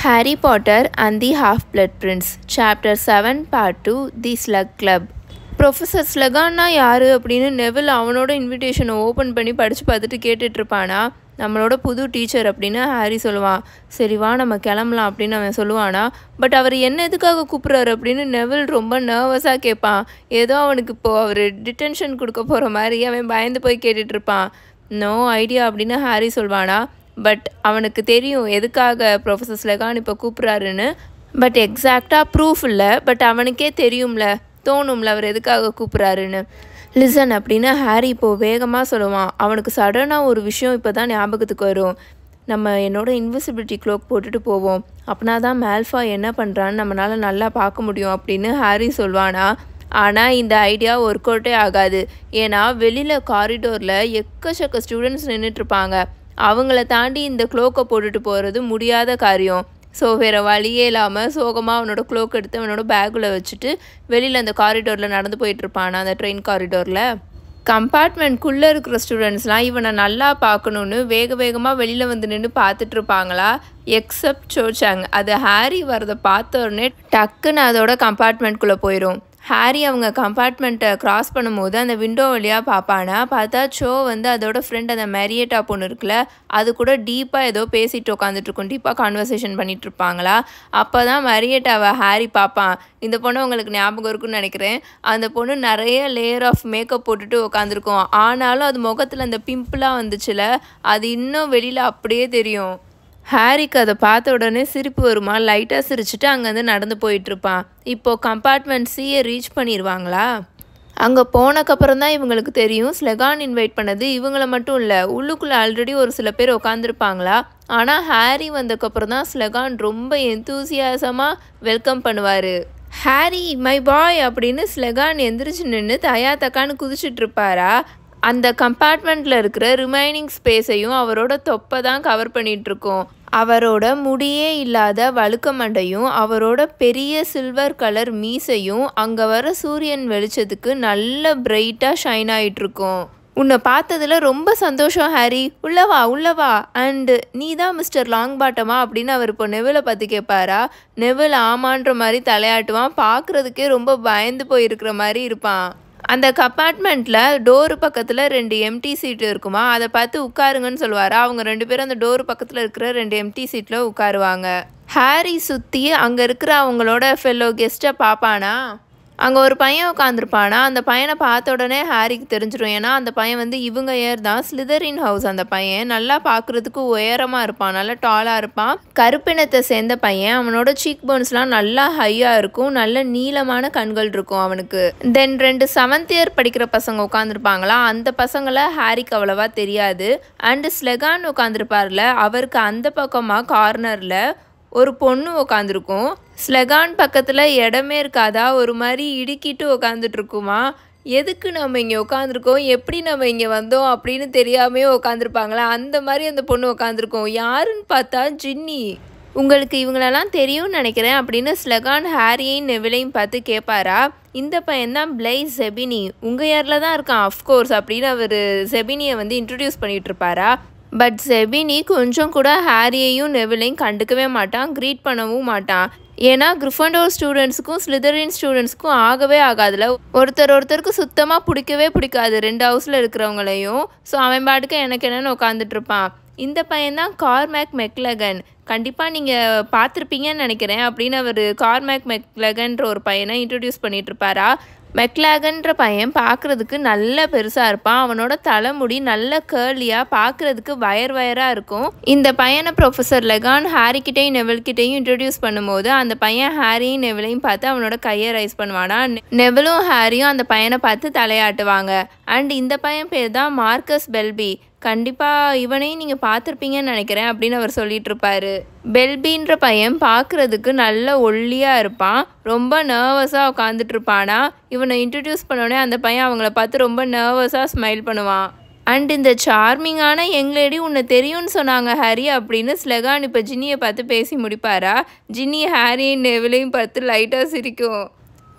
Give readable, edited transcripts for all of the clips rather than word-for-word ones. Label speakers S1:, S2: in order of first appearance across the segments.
S1: Harry Potter and the Half-Blood Prince, Chapter 7, Part 2, The Slug Club. Professor ஸ்லகான்னா யார் அப்படின்னு Neville அவனோட இன்விடேஷனை open பண்ணி படித்து பார்த்துட்டு கேட்டுட்ருப்பானா. நம்மளோட புது டீச்சர் அப்படின்னு ஹாரி சொல்லுவான். சரி வா நம்ம கிளம்பலாம் அப்படின்னு அவன் சொல்லுவானா. பட் அவர் என்ன எதுக்காக கூப்பிட்றாரு அப்படின்னு நெவில் ரொம்ப நர்வஸாக கேட்பான். ஏதோ அவனுக்கு இப்போது அவர் டிடென்ஷன் கொடுக்க போகிற மாதிரி அவன் பயந்து போய் கேட்டுட்ருப்பான். நோ ஐடியா அப்படின்னு ஹாரி சொல்வானா. பட் அவனுக்கு தெரியும் எதுக்காக ப்ரொஃபஸர் ஸ்லகான் இப்போ கூப்பிட்றாருன்னு. பட் எக்ஸாக்டாக ப்ரூஃப் இல்லை. பட் அவனுக்கே தெரியும்ல, தோணும்ல அவர் எதுக்காக கூப்பிட்றாருன்னு. லிசன் அப்படின்னு ஹாரி இப்போது வேகமாக சொல்லுவான். அவனுக்கு சடனாக ஒரு விஷயம் இப்போ தான் ஞாபகத்துக்கு வரும். நம்ம என்னோடய இன்விசிபிலிட்டி க்ளோக் போட்டுட்டு போவோம், அப்படின்னா தான் மேல்ஃபாய் என்ன பண்ணுறான்னு நம்மளால் நல்லா பார்க்க முடியும் அப்படின்னு ஹாரி சொல்வானா. ஆனால் இந்த ஐடியா ஒர்க் அவுட்டே ஆகாது. ஏன்னா வெளியில் காரிடோரில் எக்கச்சக்க ஸ்டூடெண்ட்ஸ் நின்றுட்டுருப்பாங்க. அவங்கள தாண்டி இந்த க்ளோக்கை போட்டுட்டு போகிறது முடியாத காரியம். ஸோ வேறு வழியே இல்லாமல் சோகமாக அவனோட க்ளோக் எடுத்து அவனோட பேக்கில் வச்சுட்டு வெளியில் அந்த காரிடோரில் நடந்து போயிட்டுருப்பான். அந்த ட்ரெயின் காரிடோரில் கம்பார்ட்மெண்ட்குள்ளே இருக்கிற ஸ்டூடெண்ட்ஸ்லாம் இவனை நல்லா பார்க்கணுன்னு வேகமாக வெளியில் வந்து நின்று பார்த்துட்ருப்பாங்களா. Except Cho Chang. அது ஹாரி வரதை பார்த்த உடனே டக்குன்னு அதோட கம்பார்ட்மெண்ட்குள்ளே போயிடும். ஹாரி அவங்க கம்பார்ட்மெண்ட்டை க்ராஸ் பண்ணும்போது அந்த விண்டோ வழியாக பார்ப்பானா. பார்த்தா சோ வந்து அதோட ஃப்ரெண்ட் அந்த மேரியட்டா பொண்ணு இருக்குல்ல, அது கூட டீப்பாக ஏதோ பேசிட்டு உட்காந்துட்ருக்கோம். டீப்பாக கான்வர்சேஷன் பண்ணிகிட்ருப்பாங்களா. அப்போ தான் மேரியட்டாவை ஹாரி பார்ப்பான். இந்த பொண்ணு உங்களுக்கு ஞாபகம் இருக்குன்னு நினைக்கிறேன். அந்த பொண்ணு நிறைய லேயர் ஆஃப் மேக்கப் போட்டுட்டு உட்காந்துருக்கோம். ஆனாலும் அது முகத்தில் அந்த பிம்பிளாக வந்துச்சுல, அது இன்னும் வெளியில் அப்படியே தெரியும். ஹாரிக்கு அதை பார்த்த உடனே சிரிப்பு வருமா. லைட்டாக சிரிச்சுட்டு அங்கேருந்து நடந்து போயிட்டுருப்பான். இப்போது கம்பார்ட்மெண்ட் சியை ரீச் பண்ணிடுவாங்களா. அங்கே போனக்கப்புறம் தான் இவங்களுக்கு தெரியும் ஸ்லெகான் இன்வைட் பண்ணது இவங்கள மட்டும் இல்லை, உள்ளுக்குள்ளே ஆல்ரெடி ஒரு சில பேர் உட்காந்துருப்பாங்களா. ஆனால் ஹாரி வந்ததுக்கப்புறம் தான் ஸ்லெகான் ரொம்ப எந்தூசியாசமாக வெல்கம் பண்ணுவார். ஹாரி மை பாய் அப்படின்னு ஸ்லெகான் எந்திரிச்சு நின்று தயா தக்கான்னு குதிச்சிட்ருப்பாரா. அந்த கம்பார்ட்மெண்ட்டில் இருக்கிற ரிமைனிங் ஸ்பேஸையும் அவரோட தொப்பை தான் கவர் பண்ணிகிட்ருக்கோம். அவரோட முடியே இல்லாத வழுக்க மண்டையும் அவரோட பெரிய சில்வர் கலர் மீசையும் அங்கே வர சூரியன் வெளிச்சத்துக்கு நல்ல பிரைட்டாக ஷைன் ஆகிட்டுருக்கோம். உன்னை பார்த்ததில் ரொம்ப சந்தோஷம் ஹாரி, உள்ளவா அண்டு நீ தான் மிஸ்டர் லாங் பாட்டமா அப்படின்னு அவர் இப்போ நெவிலை பார்த்து கேட்பாரா. நெவில் ஆமான்ற மாதிரி தலையாட்டுவான். பார்க்குறதுக்கே ரொம்ப பயந்து போயிருக்கிற மாதிரி இருப்பான். அந்த கம்பார்ட்மெண்ட்டில் டோரு பக்கத்தில் 2 எம்டி சீட்டு இருக்குமா, அதை பார்த்து உட்காருங்கன்னு சொல்லுவார். அவங்க 2 பேரும் அந்த டோரு பக்கத்தில் இருக்கிற 2 எம்டி சீட்டில் உட்காருவாங்க. ஹாரி சுற்றி அங்கே இருக்கிற அவங்களோட ஃபெல்லோ கெஸ்ட்டை பார்ப்பானா. அங்கே ஒரு பையன் உட்காந்துருப்பானா. அந்த பையனை பார்த்த உடனே ஹாரிக்கு தெரிஞ்சிடும். ஏன்னா அந்த பையன் வந்து இவங்க ஏர் தான் ஸ்லிதரின் ஹவுஸ். அந்த பையன் நல்லா பார்க்குறதுக்கு உயரமாக இருப்பான், நல்லா டாலாக இருப்பான். கருப்பினத்தை சேர்ந்த பையன். அவனோட சீக் போன்ஸ்லாம் நல்லா ஹையாக இருக்கும், நல்ல நீளமான கண்கள் இருக்கும் அவனுக்கு. தென் 2 7th இயர் படிக்கிற பசங்க உட்காந்துருப்பாங்களா. அந்த பசங்களை ஹாரிக்கு அவ்வளவா தெரியாது. அண்டு ஸ்லெகான் உட்காந்துருப்பார்ல, அவருக்கு அந்த பக்கமாக கார்னரில் ஒரு பொண்ணு உக்காந்துருக்கும். ஸ்லெகான் பக்கத்தில் இடமே இருக்காதா, ஒரு மாதிரி இடுக்கிட்டு உக்காந்துட்ருக்குமா. எதுக்கு நம்ம இங்கே உட்காந்துருக்கோம், எப்படி நம்ம இங்கே வந்தோம் அப்படின்னு தெரியாமே உட்காந்துருப்பாங்களா. அந்த மாதிரி அந்த பொண்ணு உட்காந்துருக்கோம். யாருன்னு பார்த்தா ஜின்னி. உங்களுக்கு இவங்களெல்லாம் தெரியும்னு நினைக்கிறேன் அப்படின்னு ஸ்லெகான் ஹாரியையும் நெவிலையும் பார்த்து கேட்பாரா. இந்த பையன்தான் பிளைஸ் ஜெபினி, உங்கள் யாரில் தான் இருக்கான் அஃப்கோர்ஸ் அப்படின்னு அவர் ஜெபினியை வந்து இன்ட்ரடியூஸ் பண்ணிகிட்ருப்பாரா. பட் ஜெபினி கொஞ்சம் கூட ஹாரியையும் நெவிலையும் கண்டுக்கவே மாட்டான், க்ரீட் பண்ணவும் மாட்டான். ஏன்னா கிரிஃபண்டோர் ஸ்டூடெண்ட்ஸுக்கும் ஸ்லிதரின் ஸ்டூடெண்ட்ஸுக்கும் ஆகவே ஆகாதுல. ஒருத்தருக்கு சுத்தமாக பிடிக்காது 2 ஹவுஸில் இருக்கிறவங்களையும். ஸோ அவன் பாட்டுக்கு எனக்கு என்னென்னு உட்காந்துட்ருப்பான். இந்த பையன்தான் கார்மேக் மெக்லகன். கண்டிப்பாக நீங்கள் பார்த்துருப்பீங்கன்னு நினைக்கிறேன் அப்படின்னு அவர் கார்மேக் மெக்லகன்ற ஒரு பையனை இன்ட்ரடியூஸ் பண்ணிகிட்ருப்பாரா. மெக்லாகன்ற பையன் பார்க்குறதுக்கு நல்ல பெருசாக இருப்பான். அவனோட தலைமுடி நல்ல கேர்லியாக பார்க்குறதுக்கு வயராக இருக்கும். இந்த பையனை ப்ரொஃபஸர் லெகான் ஹாரிக்கிட்டையும் நெவில்கிட்டையும் இன்ட்ரடியூஸ் பண்ணும்போது அந்த பையன் ஹாரியும் நெவிலையும் பார்த்து அவனோட கையை ரைஸ் பண்ணுவானா. நெவிலும் ஹாரியும் அந்த பையனை பார்த்து தலையாட்டுவாங்க. அண்ட் இந்த பையன் பேர் தான் மார்க்கஸ் பெல்பி. கண்டிப்பாக இவனையும் நீங்கள் பார்த்துருப்பீங்கன்னு நினைக்கிறேன் அப்படின்னு அவர் சொல்லிட்டு இருப்பாரு. பெல்பின்ற பையன் பார்க்குறதுக்கு நல்ல ஒல்லியாக இருப்பான், ரொம்ப நர்வஸாக உட்காந்துட்டு இருப்பானா. இவனை இன்ட்ரடியூஸ் பண்ணோடனே அந்த பையன் அவங்கள பார்த்து ரொம்ப நர்வஸாக ஸ்மைல் பண்ணுவான். அண்ட் இந்த சார்மிங்கான யங் லேடி உன்னை தெரியும்னு சொன்னாங்க ஹாரி அப்படின்னு ஸ்லெகான் இப்போ ஜின்னியை பார்த்து பேசி முடிப்பாரா. ஜின்னி ஹாரியும் நெவிலையும் பார்த்து லைட்டாக சிரிக்கும்.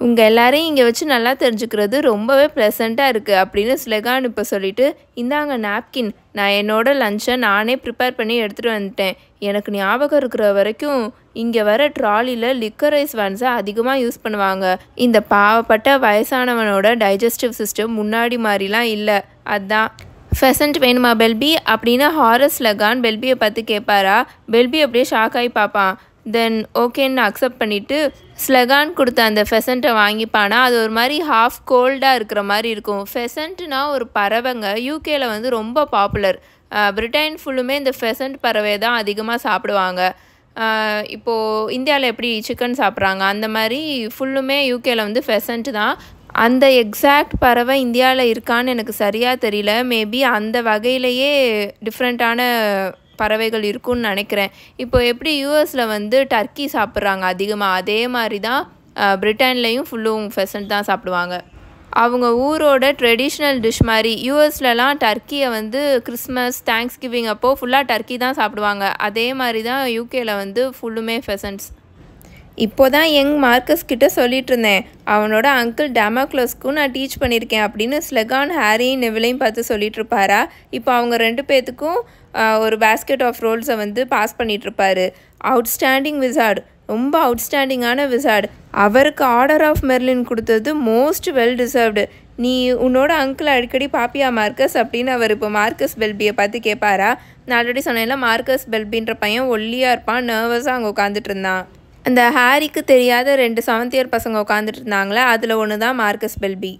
S1: உங்கள் எல்லாரையும் இங்கே வச்சு நல்லா தெரிஞ்சுக்கிறது ரொம்பவே ப்ளசண்ட்டாக இருக்குது அப்படின்னு ஸ்லெகான் இப்போ சொல்லிவிட்டு, இந்தாங்க நாப்கின், நான் என்னோடய லஞ்சை நானே ப்ரிப்பேர் பண்ணி எடுத்துகிட்டு வந்துட்டேன். எனக்கு ஞாபகம் இருக்கிற வரைக்கும் இங்கே வர ட்ராலியில் லிக்கரைஸ் வேன்ஸை அதிகமாக யூஸ் பண்ணுவாங்க. இந்த பாவப்பட்ட வயசானவனோட டைஜஸ்டிவ் சிஸ்டம் முன்னாடி மாதிரிலாம் இல்லை. அதான் ஃபெசன்ட் வேணுமா பெல்பி அப்படின்னு ஹாரஸ் ஸ்லெகான் பெல்பியை பார்த்து கேட்பாரா. பெல்பி அப்படியே ஷாக் ஆகி பார்ப்பான். தென் ஓகேன்னு அக்செப்ட் பண்ணிவிட்டு ஸ்லெகான் கொடுத்த அந்த ஃபெசண்ட்டை வாங்கிப்பானா. அது ஒரு மாதிரி ஹாஃப் கோல்டாக இருக்கிற மாதிரி இருக்கும். ஃபெசண்ட்னா ஒரு பறவைங்க. யூகேயில் வந்து ரொம்ப பாப்புலர். பிரிட்டன் ஃபுல்லுமே இந்த ஃபெசண்ட் பறவை தான் அதிகமாக சாப்பிடுவாங்க. இப்போது இந்தியாவில் எப்படி சிக்கன் சாப்பிட்றாங்க அந்த மாதிரி ஃபுல்லுமே யூகேயில் வந்து ஃபெசண்ட் தான். அந்த எக்ஸாக்ட் பறவை இந்தியாவில் இருக்கான்னு எனக்கு சரியாக தெரியல. மேபி அந்த வகையிலேயே டிஃப்ரெண்ட்டான பறவைகள் இருக்குன்னு நினைக்கிறேன். இப்போ எப்படி யூஎஸில் வந்து டர்க்கி சாப்பிட்றாங்க அதிகமாக, அதே மாதிரி தான் பிரிட்டன்லேயும் ஃபுல்லும் ஃபெசண்ட் தான் சாப்பிடுவாங்க. அவங்க ஊரோட ட்ரெடிஷ்னல் டிஷ் மாதிரி. யூஎஸ்லலாம் டர்க்கியை வந்து கிறிஸ்மஸ் தேங்க்ஸ்கிவிங் அப்போது ஃபுல்லாக டர்க்கி தான் சாப்பிடுவாங்க. அதே மாதிரி தான் யூகேயில் வந்து ஃபுல்லுமே ஃபெசண்ட்ஸ். இப்போ தான் யங் மார்க்கஸ் கிட்ட சொல்லிட்டு இருந்தேன், அவனோட அங்கிள் டெமோக்ளஸ்க்கும் நான் டீச் பண்ணியிருக்கேன் அப்படின்னு ஸ்லெகான் ஹாரியும் நெவிலையும் பார்த்து சொல்லிட்டு இருப்பாரா. இப்போ அவங்க 2 பேர்த்துக்கும் ஒரு பேஸ்கெட் ஆஃப் ரோல்ஸை வந்து பாஸ் பண்ணிகிட்ருப்பாரு. அவுட்ஸ்டாண்டிங் விசார்ட், ரொம்ப அவுட்ஸ்டாண்டிங்கான விசார்ட். அவருக்கு ஆர்டர் ஆஃப் மெர்லின் கொடுத்தது மோஸ்ட் வெல் டிசர்வ்டு. நீ உன்னோட அங்கிள் அடிக்கடி பாப்பியா மார்க்கஸ் அப்படின்னு அவர் இப்போ மார்க்கஸ் பெல்பியை பார்த்து கேட்பாரா. நான் ஆல்ரெடி சொன்னேன்ல, மார்க்கஸ் பெல்பின்ற பையன் ஒல்லியாக இருப்பான், நர்வஸாக அங்கே உட்காந்துட்டு இருந்தான். அந்த ஹாரிக்கு தெரியாத 2 7th இயர் பசங்க உட்காந்துட்டு இருந்தாங்களே, அதில் ஒன்று தான் மார்க்கஸ் பெல்பி.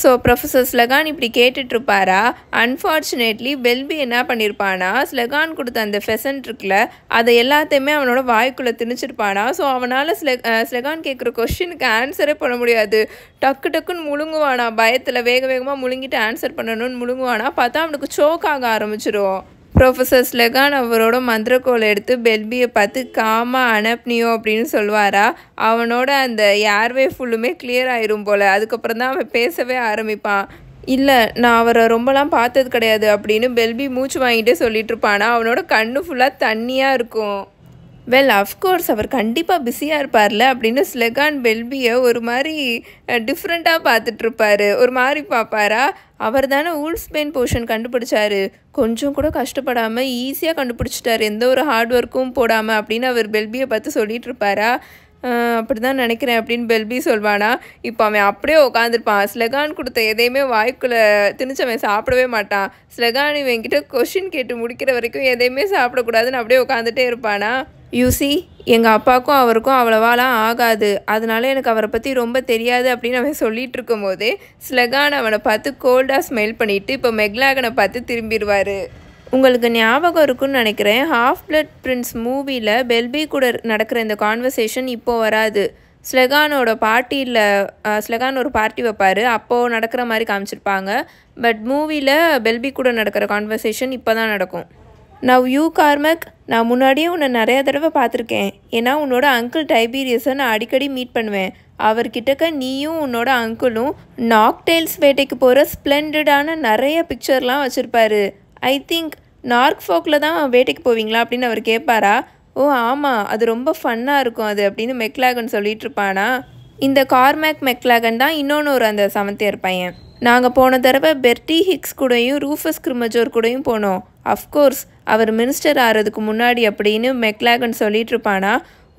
S1: ஸோ ப்ரொஃபஸர் ஸ்லெகான் இப்படி கேட்டுட்ருப்பாரா. அன்ஃபார்ச்சுனேட்லி பெல்பி என்ன பண்ணியிருப்பானா, ஸ்லெகான் கொடுத்த அந்த ஃபெசன்ட் இருக்குல்ல, அதை எல்லாத்தையுமே அவனோட வாய்க்குள்ளே திணிச்சிருப்பானா. ஸோ அவனால் ஸ்லெகான் கேட்குற கொஷினுக்கு ஆன்சரே பண்ண முடியாது. டக்குன்னு முழுங்குவானா. பயத்தில் வேக வேகமாக முழுங்கிட்டு ஆன்சர் பண்ணணும்னு முழுங்குவானா. பார்த்தா அவனுக்கு சோக் ஆக ஆரம்பிச்சிடும். ப்ரொஃபஸர் ஸ்லெகான் அவரோட மந்திரக்கோலை எடுத்து பெல்பியை பார்த்து காமா அனப்னியோ அப்படின்னு சொல்லுவாரா. அவனோட அந்த ஏர்வே ஃபுல்லுமே கிளியர் ஆயிரும் போல். அதுக்கப்புறம் தான் அவன் பேசவே ஆரம்பிப்பான். இல்லை, நான் அவரை ரொம்பலாம் பார்த்தது கிடையாது அப்படின்னு பெல்பி மூச்சு வாங்கிட்டே சொல்லிட்டு இருப்பானா. அவனோட கண்ணு ஃபுல்லாக தண்ணியாக இருக்கும். வெல் அஃப்கோர்ஸ் அவர் கண்டிப்பாக பிஸியாக இருப்பார்ல அப்படின்னு ஸ்லெகான் பெல்பியை ஒரு மாதிரி டிஃப்ரெண்ட்டாக பார்த்துட்ருப்பாரு. ஒரு மாதிரி பார்ப்பாரா. அவர் தானே ஊல்ஃஸ்பேன் போர்ஷன் கண்டுபிடிச்சாரு, கொஞ்சம் கூட கஷ்டப்படாமல் ஈஸியாக கண்டுபிடிச்சிட்டாரு, எந்த ஒரு ஹார்ட் ஒர்க்கும் போடாமல் அப்படின்னு அவர் பெல்பியை பார்த்து சொல்லிகிட்டு இருப்பாரா. அப்படி தான் நினைக்கிறேன் அப்படின்னு பெல்பி சொல்வானா. இப்போ அவன் அப்படியே உட்காந்துருப்பான். ஸ்லெகான் கொடுத்த எதையுமே வாய்க்குள்ளே திணிச்சவன் சாப்பிடவே மாட்டான். ஸ்லெகான் இவன்கிட்ட கொஷின் கேட்டு முடிக்கிற வரைக்கும் எதையுமே சாப்பிடக்கூடாதுன்னு அப்படியே உட்காந்துட்டே இருப்பானா. யூசி, எங்கள் அப்பாவுக்கும் அவருக்கும் அவ்வளவாலாம் ஆகாது, அதனால எனக்கு அவரை பற்றி ரொம்ப தெரியாது அப்படின்னு அவன் சொல்லிகிட்டு இருக்கும் போதே ஸ்லெகான் அவனை பார்த்து கோல்டாக ஸ்மெல் பண்ணிவிட்டு இப்போ மெக்லாகனை பார்த்து திரும்பிடுவார். உங்களுக்கு ஞாபகம் இருக்குன்னு நினைக்கிறேன், ஹாஃப் பிளட் பிரின்ஸ் மூவியில் பெல்பி கூட நடக்கிற இந்த கான்வர்சேஷன் இப்போது வராது. ஸ்லெகானோட பார்ட்டியில் ஸ்லெகான் ஒரு பார்ட்டி வைப்பார், அப்போது நடக்கிற மாதிரி காமிச்சிருப்பாங்க. பட் மூவியில் பெல்பி கூட நடக்கிற கான்வர்சேஷன் இப்போ தான் நடக்கும். நவ் யூ கார்மக், நான் முன்னாடியே உன்னை நிறைய தடவை பார்த்துருக்கேன். ஏன்னா உன்னோட அங்கிள் டைபீரியஸை நான் அடிக்கடி மீட் பண்ணுவேன். அவர்கிட்டக்க நீயும் உன்னோட அங்கிளும் நாக்டெயில்ஸ் வேட்டைக்கு போகிற ஸ்ப்ளெண்டடான நிறைய பிக்சர்லாம் வச்சுருப்பாரு. ஐ திங்க் நார்க்ஃபோக்கில் தான் வேட்டைக்கு போவீங்களா அப்படின்னு அவர் கேட்பாரா. ஓ ஆமாம், அது ரொம்ப ஃபன்னாக இருக்கும் அது அப்படின்னு மெக்லாகன் சொல்லிட்டு இருப்பானா. இந்த கார்மேக் மெக்லாகன் தான் இன்னொன்று ஒரு அந்த 7th இயர் பையன். நாங்கள் போன தடவை பெர்டி ஹிக்ஸ் கூடயும் ரூஃபஸ் கிரிமஜோர் கூடயும் போனோம். அஃப்கோர்ஸ் அவர் மினிஸ்டர் ஆகிறதுக்கு முன்னாடி அப்படின்னு மெக்லாகன் சொல்லிட்டு இருப்பானா.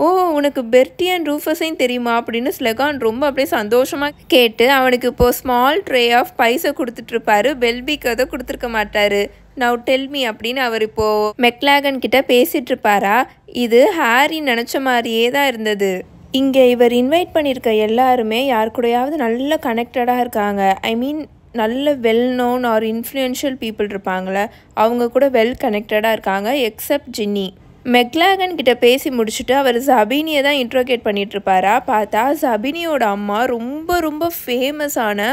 S1: ஓ, உனக்கு பெர்டி அண்ட் ரூஃபஸையும் தெரியுமா அப்படின்னு ஸ்லெகான் ரொம்ப அப்படியே சந்தோஷமாக கேட்டு அவனுக்கு இப்போது ஸ்மால் ட்ரே ஆஃப் பைஸை கொடுத்துட்ருப்பாரு. பெல்பிக்கு அதை கொடுத்துருக்க மாட்டார். நவ் டெல்மி அப்படின்னு அவர் இப்போது மெக்லாகன் கிட்ட பேசிகிட்டு இருப்பாரா. இது ஹாரி நினச்ச மாதிரியே தான் இருந்தது. இங்கே இவர் இன்வைட் பண்ணியிருக்க எல்லாருமே யார் கூடயாவது நல்ல கனெக்டடாக இருக்காங்க. ஐ மீன் நல்ல well known are influential people இருப்பாங்களே, அவங்க கூட வெல் கனெக்டடாக இருக்காங்க எக்ஸப்ட் ஜின்னி. மெக்லாகன் கிட்ட பேசி முடிச்சுட்டு அவர் ஜபினியை தான் இன்ட்ரோகேட் பண்ணிகிட்ருப்பாரா. பார்த்தா ஜபினியோட அம்மா ரொம்ப ரொம்ப ஃபேமஸான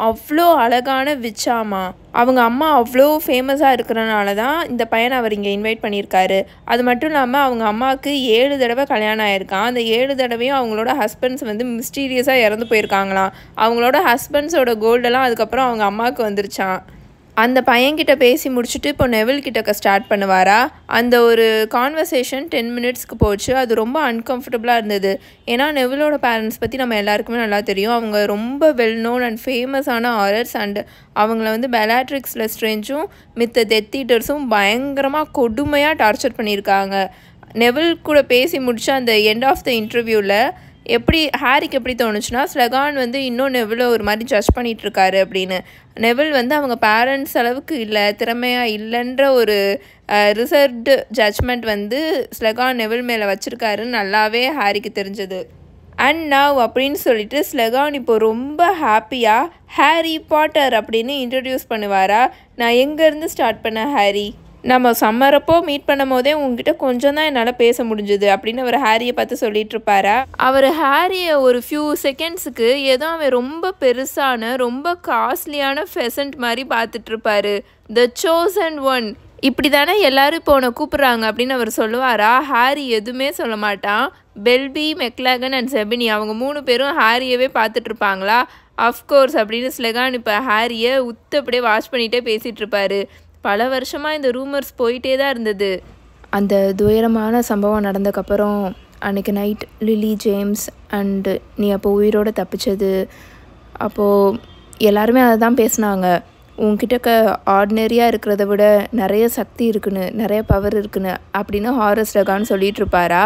S1: அவ்வளோ அழகான விச்சாமா. அவங்க அம்மா அவ்வளோ ஃபேமஸாக இருக்கிறனால தான் இந்த பையனை அவர் இங்கே இன்வைட் பண்ணியிருக்காரு. அது மட்டும் இல்லாமல் அவங்க அம்மாவுக்கு 7 தடவை கல்யாணம் ஆகிருக்கான். அந்த 7 தடவையும் அவங்களோட ஹஸ்பண்ட்ஸ் வந்து மிஸ்டீரியஸாக இறந்து போயிருக்காங்களாம். அவங்களோட ஹஸ்பண்ட்ஸோட கோல்டெல்லாம் அதுக்கப்புறம் அவங்க அம்மாவுக்கு வந்துருச்சான். அந்த பையன்கிட்ட பேசி முடிச்சுட்டு இப்போ நெவில் கிட்டக்க ஸ்டார்ட் பண்ணுவாரா. அந்த ஒரு கான்வர்சேஷன் 10 மினிட்ஸ்க்கு போச்சு. அது ரொம்ப அன்கம்ஃபர்டபுளாக இருந்தது. ஏன்னா நெவிலோட பேரண்ட்ஸ் பற்றி நம்ம எல்லாருக்குமே நல்லா தெரியும். அவங்க ரொம்ப வெல் நோன் அண்ட் ஃபேமஸான ஆரர்ஸ். அண்ட் அவங்கள வந்து பெலாட்ரிக்ஸ் லெஸ்ட்ரேஞ்சும் மித்த டெத் ஈட்டர்ஸும் பயங்கரமாக கொடுமையாக டார்ச்சர் பண்ணியிருக்காங்க. நெவில் கூட பேசி முடிச்சு அந்த எண்ட் ஆஃப் த இன்டர்வியூவில் ஹாரிக்கு எப்படி தோணுச்சுன்னா, ஸ்லெகான் வந்து இன்னும் நெவிலை ஒரு மாதிரி ஜட்ஜ் பண்ணிகிட்ருக்காரு அப்படின்னு. நெவில் வந்து அவங்க பேரண்ட்ஸ் அளவுக்கு இல்லை, திறமையாக இல்லைன்ற ஒரு ரிசர்வ்டு ஜட்ஜ்மெண்ட் வந்து ஸ்லெகான் நெவில் மேலே வச்சுருக்காருன்னு நல்லாவே ஹாரிக்கு தெரிஞ்சது. அண்ட் நவ் அப்படின்னு சொல்லிட்டு ஸ்லெகான் இப்போ ரொம்ப ஹாப்பியாக ஹாரி பாட்டர் அப்படின்னு இன்ட்ரடியூஸ் பண்ணுவாரா. நான் எங்கேருந்து ஸ்டார்ட் பண்ணேன் ஹாரி, நம்ம சம்மரப்போ மீட் பண்ணும் போதே உங்ககிட்ட கொஞ்சம் தான் என்னால் பேச முடிஞ்சுது அப்படின்னு அவர் ஹாரியை பார்த்து சொல்லிட்டு இருப்பாரா. அவர் ஹாரியை ஒரு ஃபியூ செகண்ட்ஸுக்கு ஏதோ அவன் ரொம்ப பெருசான ரொம்ப காஸ்ட்லியான ஃபெசன்ட் மாதிரி பார்த்துட்ருப்பாரு. த சோசன் ஒன், இப்படி தானே எல்லாரும் இப்போ உன்னை கூப்பிட்றாங்க அப்படின்னு அவர் சொல்லுவாரா. ஹாரி எதுவுமே சொல்ல மாட்டான். பெல்பி, மெக்லாகன் அண்ட் செபினி அவங்க 3 பேரும் ஹாரியவே பார்த்துட்ருப்பாங்களா. அஃப்கோர்ஸ் அப்படின்னு ஸ்லெகான் இப்போ ஹாரியை அப்படியே வாட்ச் பண்ணிகிட்டே பேசிகிட்டு இருப்பாரு. பல வருஷமாக இந்த ரூமர்ஸ் போயிட்டே தான் இருந்தது. அந்த துயரமான சம்பவம் நடந்ததுக்கப்புறம் அன்றைக்கி நைட் லிலி, ஜேம்ஸ் அண்டு நீ அப்போ உயிரோடு தப்பிச்சது, அப்போது எல்லாருமே அதை தான் பேசினாங்க. உன்கிட்ட ஆர்டினரியாக இருக்கிறத விட நிறைய சக்தி இருக்குன்னு, நிறைய பவர் இருக்குன்னு அப்படின்னு ஹாரஸ் ஸ்லெகான் சொல்லிகிட்டு இருப்பாரா.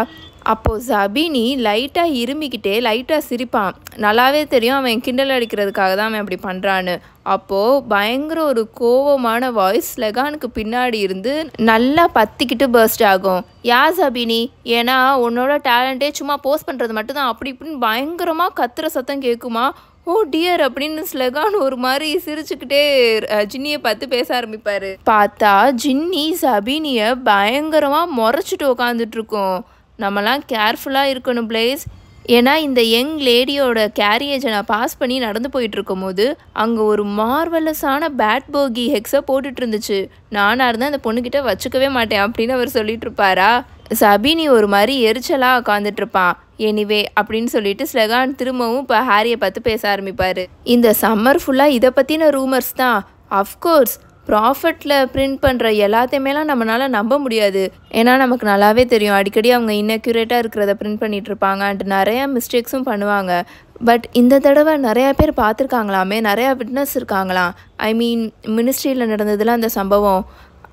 S1: அப்போது சபினி லைட்டாக இருமிக்கிட்டே லைட்டாக சிரிப்பான். நல்லாவே தெரியும் அவன் கிண்டல் அடிக்கிறதுக்காக தான் அவன் அப்படி பண்ணுறான்னு. அப்போது பயங்கர ஒரு கோவமான வாய்ஸ் ஸ்லெகானுக்கு பின்னாடி இருந்து நல்லா பற்றிக்கிட்டு பர்ஸ்ட் ஆகும். யா சபினி, ஏன்னா உன்னோட டேலண்ட்டே சும்மா போஸ்ட் பண்ணுறது மட்டும்தான் அப்படி இப்படின்னு பயங்கரமாக கத்துற சத்தம் கேட்குமா. ஓ டியர் அப்படின்னு ஸ்லெகான் ஒரு மாதிரி சிரிச்சுக்கிட்டே ஜின்னியை பார்த்து பேச ஆரம்பிப்பார். பார்த்தா ஜின்னி சபினியை பயங்கரமாக முறைச்சிட்டு உக்காந்துட்ருக்கோம். நம்மலாம் கேர்ஃபுல்லாக இருக்கணும் பிளேஸ். ஏன்னா இந்த யங் லேடியோட கேரியேஜை நான் பாஸ் பண்ணி நடந்து போயிட்டுருக்கும் போது அங்கே ஒரு மார்வலஸான பேட் போகி ஹெக்ஸை போட்டுட்டு இருந்துச்சு. நானாக இருந்தால் அந்த பொண்ணுக்கிட்ட வச்சுக்கவே மாட்டேன் அப்படின்னு அவர் சொல்லிட்டு இருப்பாரா. சபினி ஒரு மாதிரி எரிச்சலாக உட்காந்துட்ருப்பான். எனிவே அப்படின்னு சொல்லிட்டு ஸ்லெகான் திரும்பவும் இப்போ ஹாரியை பார்த்து பேச ஆரம்பிப்பார். இந்த சம்மர் ஃபுல்லாக இதை பற்றின ரூமர்ஸ் தான். அஃப்கோர்ஸ் ப்ராஃபிட்டில் பிரிண்ட் பண்ணுற எல்லாத்தையுமேலாம் நம்மளால் நம்ப முடியாது. ஏன்னா நமக்கு நல்லாவே தெரியும் அடிக்கடி அவங்க இன்னக்யூரேட்டாக இருக்கிறத பிரிண்ட் பண்ணிகிட்ருப்பாங்க அண்ட் நிறையா மிஸ்டேக்ஸும் பண்ணுவாங்க. பட் இந்த தடவை நிறையா பேர் பார்த்துருக்காங்களாமே, நிறையா விட்னஸ் இருக்காங்களாம். ஐ மீன் மினிஸ்ட்ரியில் நடந்ததில் அந்த சம்பவம்,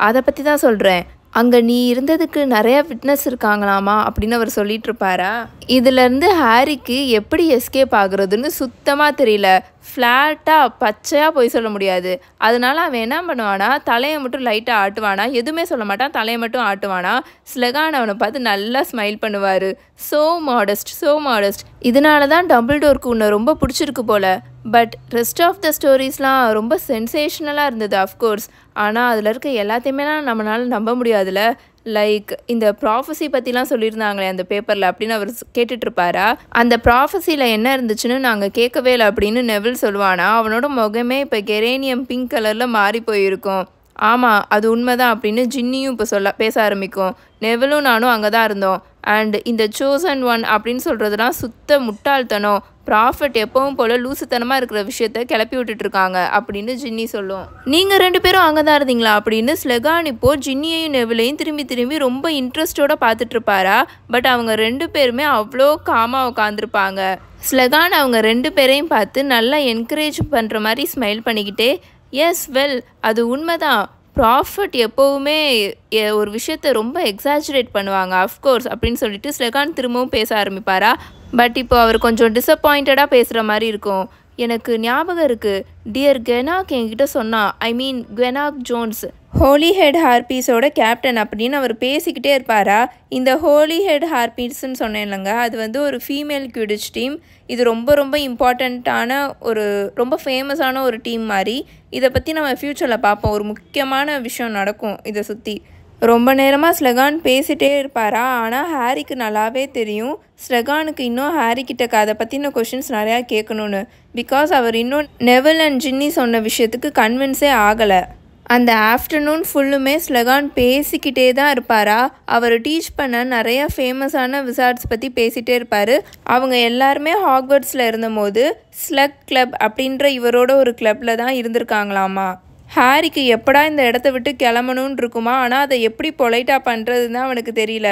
S1: அதை பற்றி தான் சொல்கிறேன். அங்கே நீ இருந்ததுக்கு நிறையா விட்னஸ் இருக்காங்களாமா அப்படின்னு அவர் சொல்லிட்டு இருப்பாரா. இதுலேருந்து ஹாரிக்கு எப்படி எஸ்கேப் ஆகுறதுன்னு சுத்தமாக தெரியல. ஃப்ளாட்டாக பச்சையாக போய் சொல்ல முடியாது. அதனால அவன் என்ன பண்ணுவானா, தலையை மட்டும் லைட்டாக ஆட்டுவானா, எதுவுமே சொல்ல மாட்டான், தலையை மட்டும் ஆட்டுவானா. ஸ்லெகான் அவனை பார்த்து நல்லா ஸ்மைல் பண்ணுவார். So modest. இதனால தான் டம்பிள்டோருக்கு உன்னை ரொம்ப பிடிச்சிருக்கு போல். பட் ரெஸ்ட் ஆஃப் த ஸ்டோரிஸ்லாம் ரொம்ப சென்சேஷ்னலாக இருந்தது அஃப்கோர்ஸ். ஆனால் அதில் இருக்க எல்லாத்தையுமேலாம் நம்மளால் நம்ப முடியாதுல்ல. லைக் இந்த ப்ராஃபஸி பற்றிலாம் சொல்லியிருந்தாங்களே அந்த பேப்பரில் அப்படின்னு அவர் கேட்டுட்ருப்பாரா. அந்த ப்ராஃபஸியில் என்ன இருந்துச்சுன்னு நாங்கள் கேட்கவே இல்லை அப்படின்னு நெவில் சொல்லுவானா. அவனோட முகமே இப்போ கெரேனியம் பிங்க் கலரில் மாறி போயிருக்கும். ஆமாம் அது உண்மைதான் அப்படின்னு ஜின்னியும் இப்போ பேச ஆரம்பிக்கும். நெவிலும் நானும் அங்கே தான் இருந்தோம். அண்ட் இந்த சோசன் ஒன் அப்படின்னு சொல்கிறதுலாம் சுத்த முட்டாள்தனம். ப்ராஃபிட் எப்பவும் போல் லூசுத்தனமாக இருக்கிற விஷயத்த கிளப்பி விட்டுட்ருக்காங்க அப்படின்னு ஜின்னி சொல்லும். நீங்கள் 2 பேரும் அங்கே தான் இருந்தீங்களா அப்படின்னு ஸ்லெகான் இப்போது ஜின்னியையும் நெவிலையும் திரும்பி ரொம்ப இன்ட்ரெஸ்டோடு பார்த்துட்ருப்பாரா. பட் அவங்க 2 பேருமே அவ்வளோ காமாக உட்காந்துருப்பாங்க. ஸ்லெகான் அவங்க 2 பேரையும் பார்த்து நல்லா என்கரேஜ் பண்ணுற மாதிரி ஸ்மைல் பண்ணிக்கிட்டே, எஸ் வெல் அது உண்மைதான், ப்ராஃபிட் எப்போவுமே ஒரு விஷயத்த ரொம்ப எக்ஸாஜரேட் பண்ணுவாங்க அஃப்கோர்ஸ் அப்படின்னு சொல்லிட்டு ஸ்லெகான் திரும்பவும் பேச ஆரம்பிப்பாரா. பட் இப்போ அவர் கொஞ்சம் டிசப்பாயிண்டடாக பேசுகிற மாதிரி இருக்கும். எனக்கு ஞாபகம் இருக்குது, டியர் கெனாக் என்கிட்ட சொன்னான், ஐ மீன் கெனாக் ஜோன்ஸ், ஹோலி ஹெட் ஹார்பீஸோட கேப்டன் அப்படின்னு அவர் பேசிக்கிட்டே இருப்பாரா. இந்த ஹோலி ஹெட் ஹார்பீஸ்ன்னு சொன்னேன் இல்லைங்க, அது வந்து ஒரு ஃபீமேல் குவிடிச் டீம். இது ரொம்ப இம்பார்ட்டண்ட்டான ஒரு ரொம்ப ஃபேமஸான ஒரு டீம் மாதிரி. இதை பற்றி நம்ம ஃப்யூச்சரில் பார்ப்போம். ஒரு முக்கியமான விஷயம் நடக்கும் இதை சுற்றி. ரொம்ப நேரமாக ஸ்லெகான் பேசிகிட்டே இருப்பாரா. ஆனால் ஹாரிக்கு நல்லாவே தெரியும் ஸ்லெகானுக்கு இன்னும் ஹாரிக்கிட்ட அதை பற்றின கொஷின்ஸ் நிறையா கேட்கணுன்னு. பிகாஸ் அவர் இன்னும் நெவில் அண்ட் ஜின்னி சொன்ன விஷயத்துக்கு கன்வின்ஸே ஆகலை. அந்த ஆஃப்டர்நூன் ஃபுல்லுமே ஸ்லெகான் பேசிக்கிட்டே தான் இருப்பாரா. அவர் டீச் பண்ண நிறைய ஃபேமஸான விசார்ட்ஸ் பற்றி பேசிகிட்டே இருப்பார். அவங்க எல்லாருமே ஹாக்வர்ட்ஸில் இருந்தபோது ஸ்லக் கிளப் அப்படின்ற இவரோட ஒரு கிளப்பில் தான் இருந்திருக்காங்களாமா. ஹாரிக்கு எப்படா இந்த இடத்த விட்டு கிளம்பணும்னு இருக்குமா, ஆனால் அதை எப்படி பொலைட்டாக பண்ணுறதுன்னு அவனுக்கு தெரியல.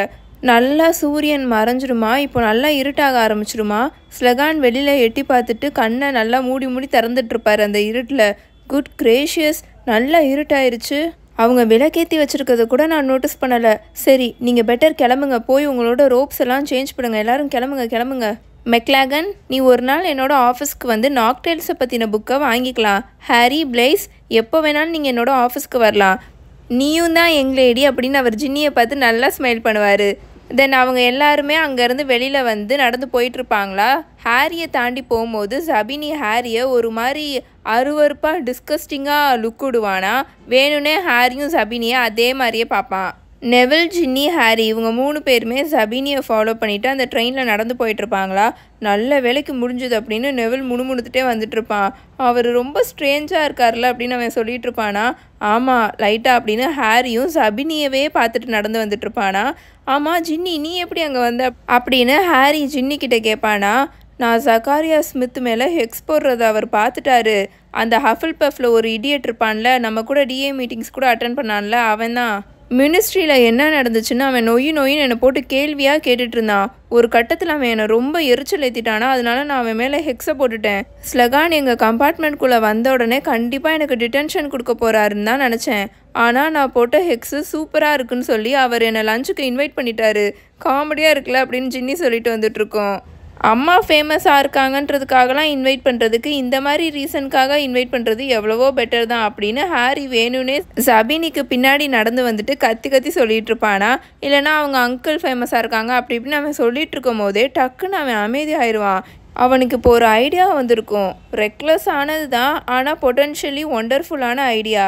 S1: நல்லா சூரியன் மறைஞ்சிருமா, இப்போ நல்லா இருட்டாக ஆரம்பிச்சிருமா. ஸ்லெகான் வெளியில் எட்டி பார்த்துட்டு கண்ணை நல்லா மூடி திறந்துட்டுருப்பார் அந்த இருட்டில். குட் கிரேஷியஸ், நல்லா இருட்டாயிருச்சு. அவங்க விளக்கேற்றி வச்சுருக்கிறத கூட நான் நோட்டீஸ் பண்ணலை. சரி, நீங்கள் பெட்டர் கிளம்புங்க, போய் உங்களோட ரோப்ஸ் எல்லாம் சேஞ்ச் பண்ணுங்கள். எல்லோரும் கிளம்புங்க. மெக்லாகன், நீ ஒரு நாள் என்னோட ஆஃபீஸ்க்கு வந்து நாக்டெயில்ஸை பற்றின புக்கை வாங்கிக்கலாம். ஹாரி, பிளேஸ், எப்போ வேணாலும் நீங்கள் என்னோட ஆஃபீஸ்க்கு வரலாம். நீயும் தான் யங் லேடி அப்படின்னு அவர் ஜின்னியை பார்த்து நல்லா ஸ்மைல் பண்ணுவார். தென் அவங்க எல்லாருமே அங்கேருந்து வெளியில் வந்து நடந்து போயிட்டுருப்பாங்களா. ஹாரியை தாண்டி போகும்போது சபினி ஹாரியை ஒரு மாதிரி அருவருப்பாக டிஸ்கஸ்டிங்காக லுக் விடுவானா. வேணும்னே ஹாரியும் சபினியை அதே மாதிரியே பார்ப்பான். நெவில், ஜின்னி, ஹாரி இவங்க 3 பேருமே சபினியை ஃபாலோ பண்ணிவிட்டு அந்த ட்ரெயினில் நடந்து போயிட்டுருப்பாங்களா. நல்ல வேலைக்கு முடிஞ்சுது அப்படின்னு நெவில் முணுமுணுத்துட்டே வந்துட்டுருப்பான். அவர் ரொம்ப ஸ்ட்ரேஞ்சாக இருக்கார்ல அப்படின்னு அவன் சொல்லிட்டு இருப்பானா. ஆமாம், லைட்டாக அப்படின்னு ஹாரியும் சபினியவே பார்த்துட்டு நடந்து வந்துட்டுருப்பானா. ஆமாம் ஜின்னி, நீ எப்படி அங்கே வந்த அப்படின்னு ஹாரி ஜின்னி கிட்டே கேட்பானா. நான் ஜக்காரியா ஸ்மித் மேலே ஹெக்ஸ் போடுறத அவர் பார்த்துட்டாரு. அந்த ஹஃபில் பஃபில் ஒரு இடியட் இருப்பான்ல, நம்ம கூட டிஏ மீட்டிங்ஸ் கூட அட்டன் பண்ணான்ல, அவன் தான். மினிஸ்ட்ரியில் என்ன நடந்துச்சுன்னு அவன் நொயின்னு என்னை போட்டு கேள்வியாக கேட்டுட்டு இருந்தான். ஒரு கட்டத்தில் அவன் என்னை ரொம்ப எரிச்சல் ஏற்றிட்டானா. அதனால நான் அவன் மேலே ஹெக்ஸை போட்டுட்டேன். ஸ்லெகான் எங்கள் கம்பார்ட்மெண்ட்குள்ளே வந்த உடனே கண்டிப்பாக எனக்கு டிடென்ஷன் கொடுக்க போகிறாருன்னு தான் நினச்சேன். ஆனால் நான் போட்ட ஹெக்ஸு சூப்பராக இருக்குன்னு சொல்லி அவர் என்னை லஞ்சுக்கு இன்வைட் பண்ணிட்டாரு. காமெடியாக இருக்குல்ல அப்படின்னு ஜின்னி சொல்லிட்டு வந்துட்டுருக்கோம். அம்மா ஃபேமஸாக இருக்காங்கன்றதுக்காகலாம் இன்வைட் பண்ணுறதுக்கு இந்த மாதிரி ரீசனுக்காக இன்வைட் பண்ணுறது எவ்வளவோ பெட்டர் தான் அப்படின்னு ஹாரி வேணும்னே சபினிக்கு பின்னாடி நடந்து வந்துட்டு கத்தி சொல்லிட்டு இருப்பானா. இல்லைனா அவங்க அங்கிள் ஃபேமஸாக இருக்காங்க அப்படி இப்படின்னு அவன் சொல்லிட்டு இருக்கும் போதே டக்குன்னு அவன் அமைதி ஆயிடுவான். அவனுக்கு இப்போ ஒரு ஐடியா வந்திருக்கும். ரெக்லெஸ் ஆனது தான், ஆனால் பொட்டென்ஷியலி ஒண்டர்ஃபுல்லான ஐடியா.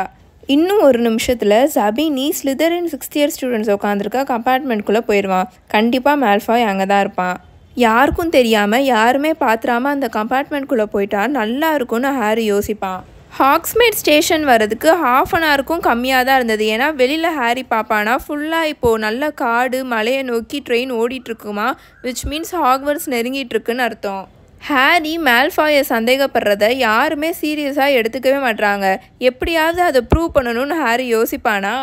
S1: இன்னும் ஒரு நிமிஷத்தில் சபினி ஸ்லிதரின் 6th இயர் ஸ்டூடெண்ட்ஸ் உட்காந்துருக்க கம்பார்ட்மெண்ட்குள்ளே போயிடுவான். கண்டிப்பாக மேல்ஃபாய் அங்கே தான் இருப்பான். யாருக்கும் தெரியாமல் யாருமே பார்த்துராமல் அந்த கம்பார்ட்மெண்ட்குள்ளே போயிட்டா நல்லா இருக்கும்னு ஹாரி யோசிப்பான். ஹாக்ஸ்மேட் ஸ்டேஷன் வரதுக்கு 1/2 an hourக்கும் கம்மியாக தான் இருந்தது. ஏன்னா வெளியில் ஹாரி பார்ப்பானா ஃபுல்லாக இப்போது நல்ல காடு மலையை நோக்கி ட்ரெயின் ஓடிட்டுருக்குமா, விச் மீன்ஸ் ஹாக்வர்ட்ஸ் நெருங்கிட்டுருக்குன்னு அர்த்தம். ஹாரி மேல்ஃபாயை சந்தேகப்படுறத யாருமே சீரியஸாக எடுத்துக்கவே மாட்றாங்க. எப்படியாவது அதை ப்ரூவ் பண்ணணும்னு ஹாரி யோசிப்பானா.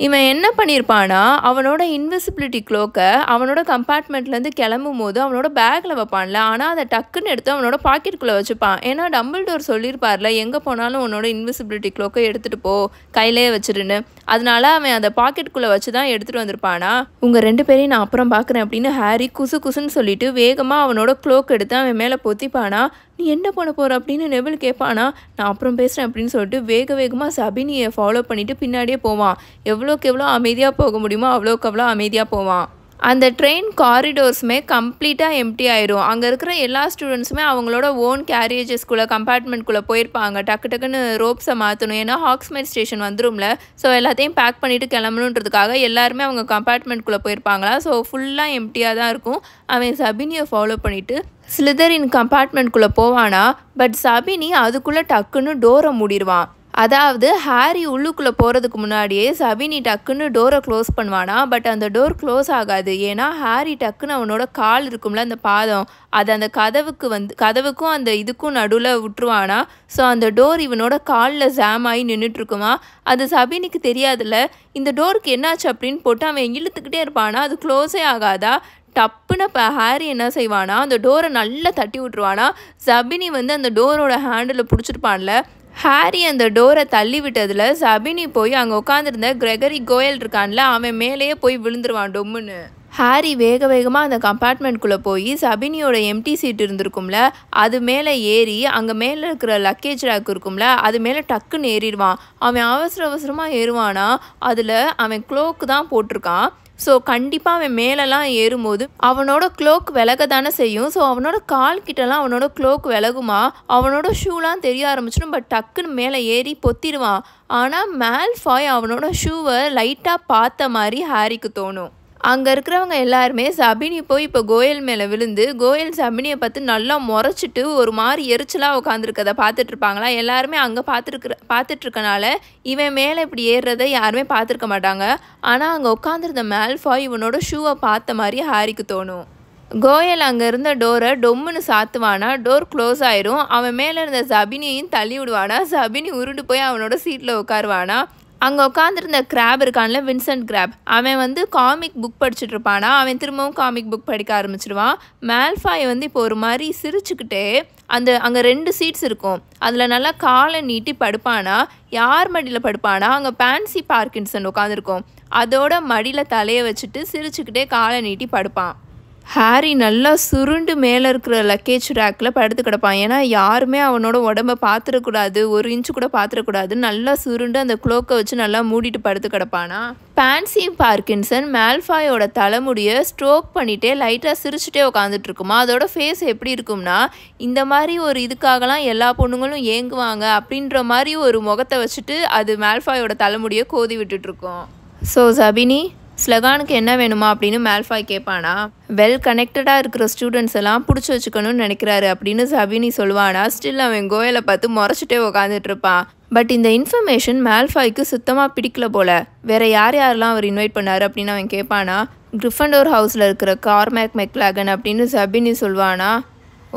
S1: இவன் என்ன பண்ணியிருப்பானா, அவனோட இன்விசிபிலிட்டி க்ளோக்கை அவனோட கம்பார்ட்மெண்ட்லேருந்து கிளம்பும் போது அவனோட பேக்கில் வைப்பான்ல, ஆனால் அதை டக்குன்னு எடுத்து அவனோட பாக்கெட்டுக்குள்ளே வச்சுப்பான். ஏன்னா டம்பிள்டோர் சொல்லியிருப்பார்ல, எங்கே போனாலும் உன்னோட இன்விசிபிலிட்டி க்ளோக்கை எடுத்துகிட்டு போ, கையிலே வச்சிருன்னு. அதனால அவன் அதை பாக்கெட்டுக்குள்ளே வச்சு தான் எடுத்துகிட்டு வந்திருப்பானா. உங்கள் 2 பேரையும் நான் அப்புறம் பார்க்குறேன் அப்படின்னு ஹாரி குசுன்னு சொல்லிட்டு வேகமாக அவனோட க்ளோக் எடுத்து அவன் மேலே பொத்திப்பானா. நீ என்ன பண்ண போகிற அப்படின்னு நெவில் கேட்பானா. நான் அப்புறம் பேசுகிறேன் அப்படின்னு சொல்லிட்டு வேகமாக சபினியை ஃபாலோ பண்ணிவிட்டு பின்னாடியே போவான். எவ்வளோக்கு எவ்வளோ அமைதியாக போக முடியுமோ அவ்வளோக்கு அவ்வளோ அமைதியாக போவான். அந்த ட்ரெயின் காரிடோர்ஸுமே கம்ப்ளீட்டாக எம்டி ஆயிரும். அங்கே இருக்கிற எல்லா ஸ்டூடெண்ட்ஸுமே அவங்களோட ஓன் கேரியேஜஸ்குள்ளே கம்பார்ட்மெண்ட்குள்ளே போயிருப்பாங்க. டக்குன்னு ரோப்ஸை மாற்றணும், ஏன்னா ஹாக்ஸ்மேட் ஸ்டேஷன் வந்துரும்ல. ஸோ எல்லாத்தையும் பேக் பண்ணிவிட்டு கிளம்பணுன்றதுக்காக எல்லாருமே அவங்க கம்பார்ட்மெண்ட்குள்ளே போயிருப்பாங்களா. ஸோ ஃபுல்லாக எம்டியாக தான் இருக்கும். அவன் சபினியை ஃபாலோ பண்ணிவிட்டு ஸ்லிதரின் கம்பார்ட்மெண்ட்குள்ளே போவானா. பட் சபினி அதுக்குள்ளே டக்குன்னு டோரை மூடிடுவான். அதாவது ஹாரி உள்ளுக்குள்ளே போகிறதுக்கு முன்னாடியே சபினி டக்குன்னு டோரை க்ளோஸ் பண்ணுவானா. பட் அந்த டோர் க்ளோஸ் ஆகாது. ஏன்னா ஹாரி டக்குன்னு அவனோட கால் இருக்கும்ல, அந்த பாதம், அது அந்த கதவுக்கும் அந்த இதுக்கும் நடுவில் விட்டுருவானா. ஸோ அந்த டோர் இவனோட காலில் ஜாம் ஆகி நின்றுட்டுருக்குமா. அது சபினிக்கு தெரியாதுல்ல. இந்த டோருக்கு என்னாச்சு அப்படின்னு போட்டு அவன் இழுத்துக்கிட்டே இருப்பானா. அது க்ளோஸே ஆகாதா. டப்புன்னு இப்போ ஹாரி என்ன செய்வானா, அந்த டோரை நல்லா தட்டி விட்டுருவானா. சபினி அந்த டோரோட ஹேண்டில் பிடிச்சிருப்பான்ல. ஹாரி அந்த டோரை தள்ளி விட்டதில் சபினி போய் அங்கே உட்காந்துருந்த கிரெகரி கோயல் இருக்கான்ல, அவன் மேலேயே போய் விழுந்துருவான் டொம்முன்னு. ஹாரி வேகமாக அந்த கம்பார்ட்மெண்ட்குள்ளே போய் சபினியோட எம்டி சீட் இருந்திருக்கும்ல, அது மேலே ஏறி அங்கே மேலே இருக்கிற லக்கேஜ் ரேக் இருக்கும்ல, அது மேலே டக்குன்னு ஏறிடுவான். அவன் அவசரமாக ஏறுவானா. அதில் அவன் க்ளோக்கு தான் போட்டிருக்கான். ஸோ கண்டிப்பாக அவன் மேலெல்லாம் ஏறும்போது அவனோட க்ளோக் விலக தானே செய்யும். ஸோ அவனோட கால் கிட்டலாம் அவனோட க்ளோக் விலகுமா, அவனோட ஷூலாம் தெரிய ஆரம்பிச்சிடும். பட் டக்குன்னு மேலே ஏறி பொத்திடுவான். ஆனால் மேல்ஃபாய் அவனோட ஷூவை லைட்டாக பார்த்த மாதிரி ஹாரிக்கு தோணும். அங்கே இருக்கிறவங்க எல்லாருமே சபினி போய் இப்போ கோயல் மேலே விழுந்து கோயல் சபினியை பார்த்து நல்லா முறைச்சிட்டு ஒரு மாதிரி எரிச்சலாக உட்காந்துருக்கதை பார்த்துட்ருப்பாங்களா. எல்லாருமே அங்கே பார்த்துட்ருக்கனால இவன் மேலே இப்படி ஏறுறதை யாருமே பார்த்துருக்க மாட்டாங்க. ஆனால் அங்கே உட்காந்துருந்த மேல்ஃபாய் இவனோட ஷூவை பார்த்த மாதிரி ஹாரிக்கு தோணும். கோயல் அங்கே இருந்த டோரை டொம்முன்னு சாத்துவானா, டோர் க்ளோஸ் ஆயிரும். அவன் மேலே இருந்த சபினியையும் தள்ளி விடுவானா. சபினி உருண்டு போய் அவனோட சீட்டில் உட்காருவானா. அங்கே உட்காந்துருந்த கிராப் இருக்கான்ல, வின்சென்ட் கிராப், அவன் காமிக் புக் படிச்சுட்டு இருப்பானா. அவன் திரும்பவும் காமிக் புக் படிக்க ஆரம்பிச்சிடுவான். மேல்ஃபாய் இப்போ ஒரு மாதிரி சிரிச்சுக்கிட்டே அங்கே 2 சீட்ஸ் இருக்கும், அதில் நல்லா காலை நீட்டி படுப்பானா. யார் மடியில் படுப்பானா, அங்கே பான்சி பார்க்கின்சன் உட்காந்துருக்கும், அதோட மடியில் தலையை வச்சுட்டு சிரிச்சுக்கிட்டே காலை நீட்டி படுப்பான். ஹாரி நல்லா சுருண்டு மேலே இருக்கிற லக்கேஜ் ரேக்கில் படுத்து கிடப்பான். ஏன்னா யாருமே அவனோட உடம்பை பார்த்துடக்கூடாது, 1 இன்ச்சு கூட பார்த்துடக்கூடாது. நல்லா சுருண்டு அந்த க்ளோக்கை வச்சு நல்லா மூடிட்டு படுத்து கிடப்பானா. பான்சி பார்க்கின்சன் மேல்ஃபாயோட தலைமுடியை ஸ்ட்ரோக் பண்ணிகிட்டே லைட்டாக சிரிச்சுட்டே உட்காந்துட்டு இருக்குமா. அதோட ஃபேஸ் எப்படி இருக்கும்னா, இந்த மாதிரி ஒரு இதுக்காகலாம் எல்லா பொண்ணுங்களும் ஏங்குவாங்க அப்படின்ற மாதிரி ஒரு முகத்தை வச்சுட்டு அது மேல்ஃபாயோட தலைமுடியை கோதி விட்டுட்ருக்கோம். ஸோ சபினி, ஸ்லகானுக்கு என்ன வேணுமா அப்படின்னு மேல்ஃபாய் கேட்பானா. வெல் கனெக்டடாக இருக்கிற ஸ்டூடெண்ட்ஸ் எல்லாம் பிடிச்சி வச்சுக்கணும்னு நினைக்கிறாரு அப்படின்னு சபினி சொல்லுவானா. ஸ்டில் அவன் கோயலை பார்த்து முறைச்சிட்டே உக்காந்துட்டு இருப்பான். பட் இந்த இன்ஃபர்மேஷன் மேல்ஃபாய்க்கு சுத்தமாக பிடிக்கல போல. வேற யாரெல்லாம் அவர் இன்வைட் பண்ணார் அப்படின்னு அவன் கேட்பானா. கிரிஃபண்டோர் ஹவுஸில் இருக்கிற கார்மேக் மெக்லாகன் அப்படின்னு சபினி சொல்லுவானா.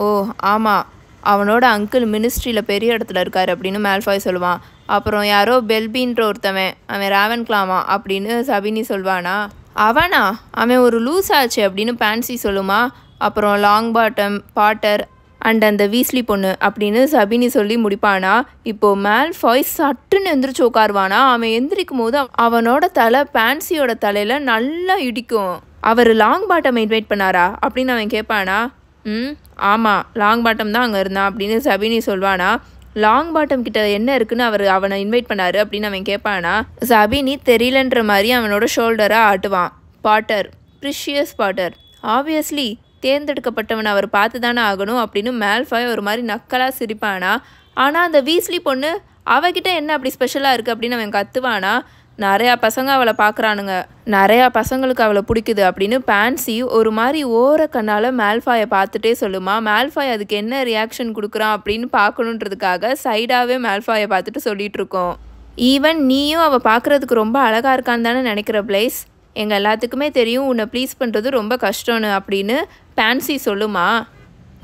S1: ஓ ஆமாம், அவனோட அங்கிள் மினிஸ்ட்ரியில் பெரிய இடத்துல இருக்கார் அப்படின்னு மேல்ஃபாய் சொல்லுவான். அப்புறம் யாரோ பெல்பின்ற ஒருத்தவன், அவன் ராவன்க்ளாமா அப்படின்னு சபினி சொல்வானா. அவனா, அவன் ஒரு லூஸ் ஆச்சு அப்படின்னு பான்சி சொல்லுமா. அப்புறம் லாங் பாட்டம், பாட்டர் அண்ட் அந்த வீஸ்லி பொண்ணு அப்படின்னு சபினி சொல்லி முடிப்பானா. இப்போது மேல்ஃபாய் சட்டுன்னு எந்திரிச்சு உட்காருவானா. அவன் எந்திரிக்கும் போது அவனோட தலை பான்சியோட தலையில் நல்லா இடிக்கும். அவர் லாங் பாட்டம் இன்வைட் பண்ணாரா அப்படின்னு அவன் கேட்பானா. ஆமாம், லாங் பாட்டம் தான் அங்கே இருந்தான் அப்படின்னு சபினி சொல்வானா. லாங் பாட்டம் கிட்ட என்ன இருக்குன்னு அவனை இன்வைட் பண்ணாரு அப்படின்னு அவன் கேட்பானா. சபினி தெரியலன்ற மாதிரி அவனோட ஷோல்டரை ஆட்டுவான். பாட்டர், ப்ரிஷியஸ் பாட்டர், ஆப்வியஸ்லி தேர்ந்தெடுக்கப்பட்டவன் அவர் பார்த்து தானே ஆகணும் அப்படின்னு மேல்ஃபாய் ஒரு மாதிரி நக்கலாக சிரிப்பானா. ஆனால் அந்த வீஸ்லி பொண்ணு, அவகிட்ட என்ன அப்படி ஸ்பெஷலாக இருக்குது அப்படின்னு அவன் கத்துவானா. நிறையா பசங்க அவளை பார்க்குறானுங்க, நிறையா பசங்களுக்கு அவளை பிடிக்குது அப்படின்னு பான்சி ஒரு மாதிரி ஓர கண்ணால் மேல்ஃபாயை பார்த்துட்டே சொல்லுமா. மேல்ஃபாய் அதுக்கு என்ன ரியாக்ஷன் கொடுக்குறான் அப்படின்னு பார்க்கணுன்றதுக்காக சைடாகவே மேல்ஃபாயை பார்த்துட்டு சொல்லிட்டு இருக்கோம். ஈவன் நீயும் அவள் பார்க்குறதுக்கு ரொம்ப அழகாக இருக்கான்னு தானே நினைக்கிற பிளேஸ். எங்கள் எல்லாத்துக்குமே தெரியும் உன்னை ப்ளீஸ் பண்ணுறது ரொம்ப கஷ்டம்னு அப்படின்னு பான்சி சொல்லுமா.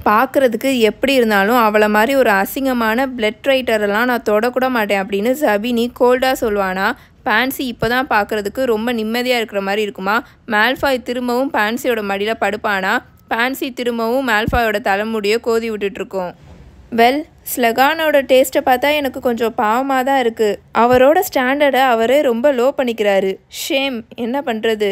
S1: பார்க்குறதுக்கு எப்படி இருந்தாலும் அவளை மாதிரி ஒரு அசிங்கமான பிளட் ரைட்டரெல்லாம் நான் தொடக்கூட மாட்டேன் அப்படின்னு சபினி கோல்டாக சொல்லுவானா. பான்சி இப்போ தான் பார்க்குறதுக்கு ரொம்ப நிம்மதியாக இருக்கிற மாதிரி இருக்குமா. மேல்ஃபாய் திரும்பவும் பான்சியோட மடியில் படுப்பானா. பான்சி திரும்பவும் மேல்ஃபாயோட தலைமுடியை கோதி விட்டுட்ருக்கோம். வெல், ஸ்லகானோட டேஸ்ட்டை பார்த்தா எனக்கு கொஞ்சம் பாவமாக தான் இருக்குது. அவரோட ஸ்டாண்டர்டை அவரே ரொம்ப லோ பண்ணிக்கிறாரு. ஷேம், என்ன பண்ணுறது.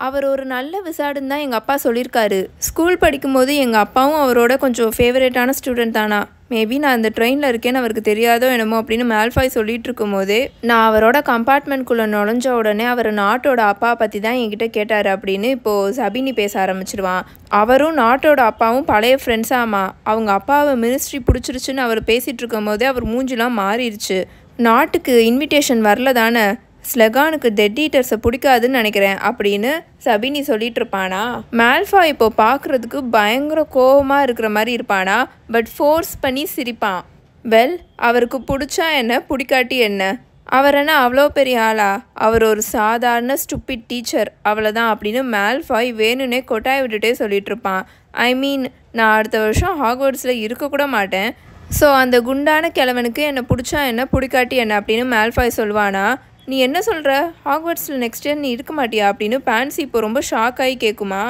S1: அவர் ஒரு நல்ல விசாடுன்னு தான் எங்கள் அப்பா சொல்லியிருக்காரு. ஸ்கூல் படிக்கும்போது எங்கள் அப்பாவும் அவரோட கொஞ்சம் ஃபேவரேட்டான ஸ்டூடெண்ட் தானா. மேபி நான் அந்த ட்ரெயினில் இருக்கேன்னு அவருக்கு தெரியாதோ என்னமோ அப்படின்னு மேல்ஃபாய் சொல்லிட்டு இருக்கும் போதே நான் அவரோட கம்பார்ட்மெண்ட்குள்ளே நுழைஞ்ச உடனே அவர் நாட்டோட அப்பா பற்றி தான் என்கிட்ட கேட்டார் அப்படின்னு இப்போது சபினி பேச ஆரம்பிச்சிடுவான். அவரும் நாட்டோட அப்பாவும் பழைய ஃப்ரெண்ட்ஸாமா. அவங்க அப்பாவை மினிஸ்ட்ரி பிடிச்சிருச்சுன்னு அவர் பேசிகிட்டு இருக்கும் போதே அவர் மூஞ்சிலாம் மாறிடுச்சு. நாட்டுக்கு இன்விடேஷன் வரல தானே, ஸ்லகானுக்கு டெட் ஈட்டர்ஸை பிடிக்காதுன்னு நினைக்கிறேன் அப்படின்னு சபினி சொல்லிட்டு இருப்பானா. மேல்ஃபாய் இப்போ பார்க்குறதுக்கு பயங்கர கோபமாக இருக்கிற மாதிரி இருப்பானா. பட் ஃபோர்ஸ் பண்ணி சிரிப்பான். வெல், அவருக்கு பிடிச்சா என்ன, பிடிக்காட்டி என்ன, அவர் என்ன அவ்வளோ பெரிய ஆளா, அவர் ஒரு சாதாரண ஸ்டூபிட் டீச்சர் அவ்வளோதான் அப்படின்னு மேல்ஃபாய் வேணும்னே கொட்டாய் விட்டுட்டே சொல்லிட்டு இருப்பான். ஐ மீன், நான் அடுத்த வருஷம் ஹாக்வர்ட்ஸில் இருக்கக்கூட மாட்டேன். ஸோ அந்த குண்டான கிழவனுக்கு என்னை பிடிச்சா என்ன, பிடிக்காட்டி என்ன அப்படின்னு மேல்ஃபாய் சொல்வானா. நீ என்ன சொல்கிற, ஹாக்வர்ட்ஸில் நெக்ஸ்ட் இயர் நீ இருக்க மாட்டியா அப்படின்னு பான்சி இப்போ ரொம்ப ஷாக் ஆகி கேட்குமா.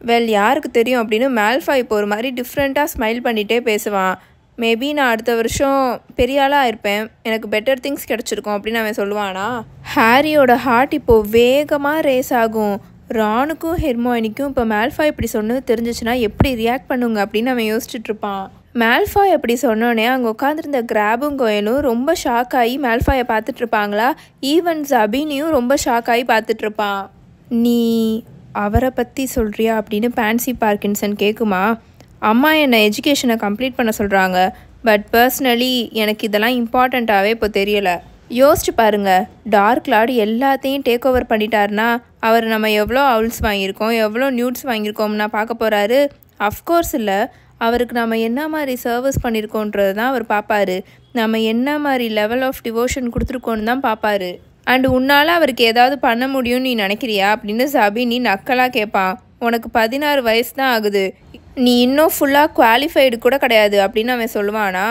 S1: வெல், யாருக்கு தெரியும் அப்படின்னு மேல்ஃபாய் இப்போ ஒரு மாதிரி டிஃப்ரெண்ட்டாக ஸ்மைல் பண்ணிகிட்டே பேசுவான். மேபி நான் அடுத்த வருஷம் பெரிய ஆளாக இருப்பேன், எனக்கு பெட்டர் திங்ஸ் கிடச்சிருக்கும் அப்படின்னு அவன் சொல்லுவானா. ஹாரியோட ஹார்ட் இப்போது வேகமாக ரேஸ் ஆகும். ரானுக்கும் ஹெர்மோனிக்கும் இப்போ மேல்ஃபாய் இப்படி சொன்னது தெரிஞ்சிச்சுன்னா எப்படி ரியாக்ட் பண்ணுங்க அப்படின்னு அவன் யோசிச்சுட்ருப்பான். மேல்ஃபாய் அப்படி சொன்னோன்னே அங்கே உட்காந்துருந்த கிராபும் கோயலும் ரொம்ப ஷாக் ஆகி மேல்ஃபாயை பார்த்துட்ருப்பாங்களா. ஈவன் சபினியும் ரொம்ப ஷாக் ஆகி பார்த்துட்ருப்பான். நீ அவரை பற்றி சொல்கிறியா அப்படின்னு பான்சி பார்க்கின்சன் கேட்குமா. அம்மா என்னை எஜுகேஷனை கம்ப்ளீட் பண்ண சொல்கிறாங்க, பட் பர்சனலி எனக்கு இதெல்லாம் இம்பார்ட்டண்ட்டாகவே இப்போ தெரியலை. யோசிச்சு பாருங்கள், டார்க் லார்ட் எல்லாத்தையும் டேக் ஓவர் பண்ணிட்டாருன்னா அவர் நம்ம எவ்வளோ அவுல்ஸ் வாங்கியிருக்கோம், எவ்வளோ நியூட்ஸ் வாங்கியிருக்கோம்னா பார்க்க போகிறாரு. அஃப்கோர்ஸ் இல்லை, அவருக்கு நம்ம என்ன மாதிரி சர்வீஸ் பண்ணியிருக்கோன்றது தான் அவர் பார்ப்பாரு. நம்ம என்ன மாதிரி லெவல் ஆஃப் டிவோஷன் கொடுத்துருக்கோன்னு தான் பார்ப்பாரு. அண்டு உன்னால் அவருக்கு ஏதாவது பண்ண முடியும்னு நீ நினைக்கிறியா அப்படின்னு சபினி நக்கலாக கேட்பான். உனக்கு 16 வயசு தான் ஆகுது, நீ இன்னும் ஃபுல்லாக குவாலிஃபைடு கூட கிடையாது அப்படின்னு அவன் சொல்லுவானா?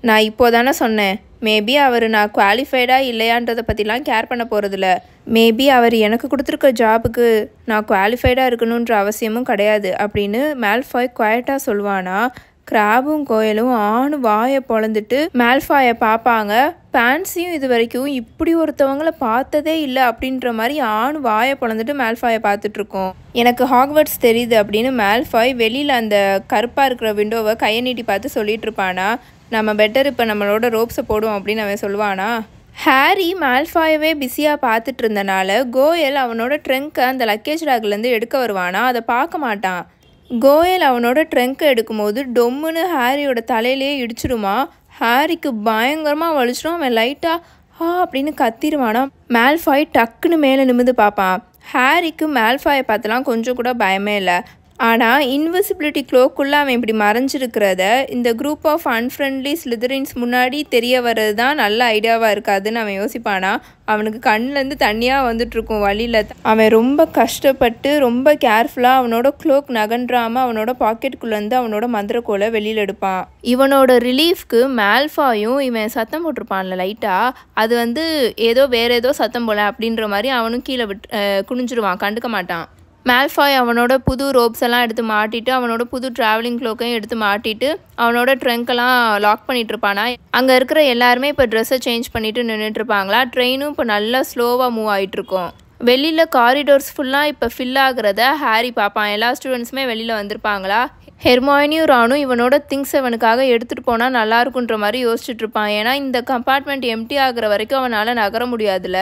S1: நான் இப்போ தானே சொன்னேன், மேபி அவர் நான் குவாலிஃபைடாக இல்லையான்றதை பற்றிலாம் கேர் பண்ண போகிறதில்ல. மேபி அவர் எனக்கு கொடுத்துருக்க ஜாபுக்கு நான் குவாலிஃபைடாக இருக்கணுன்ற அவசியமும் கிடையாது அப்படின்னு மேல்ஃபாய் குவைட்டாக சொல்லுவானா? கிராபும் கோயலும் ஆணு வாயை பொழந்துட்டு மேல்ஃபாயை பார்ப்பாங்க. பான்சியும் இது வரைக்கும் இப்படி ஒருத்தவங்களை பார்த்ததே இல்லை அப்படின்ற மாதிரி ஆணு வாயை பொழந்துட்டு மேல்ஃபாயை பார்த்துட்ருக்கோம். எனக்கு ஹாக்வர்ட்ஸ் தெரியுது அப்படின்னு மேல்ஃபாய் வெளியில் அந்த கருப்பாக இருக்கிற விண்டோவை கையை நீட்டி பார்த்து சொல்லிட்டு இருப்பானா? நம்ம பெட்டர் இப்போ நம்மளோட ரோப்ஸை போடுவோம் அப்படின்னு அவன் சொல்லுவானா? ஹாரி மேல்ஃபாயவே பிஸியாக பார்த்துட்டு இருந்தனால கோயல் அவனோட ட்ரங்க்கை அந்த லக்கேஜ் பேக்லேருந்து எடுக்க வருவானா? அதை பார்க்க மாட்டான். கோயல் அவனோட ட்ரங்க்கை எடுக்கும்போது டொம்முன்னு ஹாரியோட தலையிலேயே இடிச்சிடுமா. ஹாரிக்கு பயங்கரமாக வலிச்சிடும். அவன் லைட்டாக அப்படின்னு கத்திடுவானா. மேல்ஃபாய் டக்குன்னு மேலே நிமிந்து பார்ப்பான். ஹாரிக்கு மேல்ஃபாயை பார்த்தலாம் கொஞ்சம் கூட பயமே இல்லை. ஆனால் இன்விசிபிலிட்டி க்ளோக்குள்ளே அவன் இப்படி மறைஞ்சிருக்கிறத இந்த குரூப் ஆஃப் அன்ஃப்ரெண்ட்லி ஸ்லிதரின்ஸ் முன்னாடி தெரிய வர்றது தான் நல்ல ஐடியாவாக இருக்காதுன்னு அவன் யோசிப்பானா. அவனுக்கு கண்ணிலேருந்து தண்ணியாக வந்துட்டுருக்கும் வழியில். அவன் ரொம்ப கஷ்டப்பட்டு ரொம்ப கேர்ஃபுல்லாக அவனோட க்ளோக் நகன்றாமல் அவனோட பாக்கெட்டுக்குள்ளேருந்து அவனோட மந்திரக்கோலை வெளியில் எடுப்பான். இவனோட ரிலீஃப்க்கு மேல்ஃபாயும் இவன் சத்தம் போட்டிருப்பான்ல லைட்டாக, அது ஏதோ வேற ஏதோ சத்தம் போல அப்படின்ற மாதிரி அவனும் கீழே குனிஞ்சிருவான், கண்டுக்க மாட்டான். மேல்ஃபாய் அவனோட புது ரோப்ஸ் எல்லாம் எடுத்து மாட்டிட்டு அவனோட புது ட்ராவலிங் க்ளோக்கையும் எடுத்து மாட்டிட்டு அவனோட ட்ரங்க்கெல்லாம் லாக் பண்ணிட்டு இருப்பானா. அங்கே இருக்கிற எல்லாருமே இப்போ ட்ரெஸ்ஸை சேஞ்ச் பண்ணிட்டு நின்றுட்டு இருப்பாங்களா. ட்ரெயினும் இப்போ நல்லா ஸ்லோவாக மூவ் ஆகிட்டு இருக்கும். வெளியில் காரிடோர்ஸ் ஃபுல்லாக இப்போ ஃபில் ஆகுறத ஹாரி பார்ப்பான். எல்லா ஸ்டூடெண்ட்ஸுமே வெளியில் வந்திருப்பாங்களா. ஹெர்மாயினியும் ரானும் இவனோட திங்ஸ் அவனுக்காக எடுத்துகிட்டு போனால் நல்லா இருக்குன்ற மாதிரி யோசிச்சுட்டு இருப்பான். ஏன்னா இந்த கம்பார்ட்மெண்ட் எம்டி ஆகுற வரைக்கும் அவனால் நகர முடியாதுல்ல.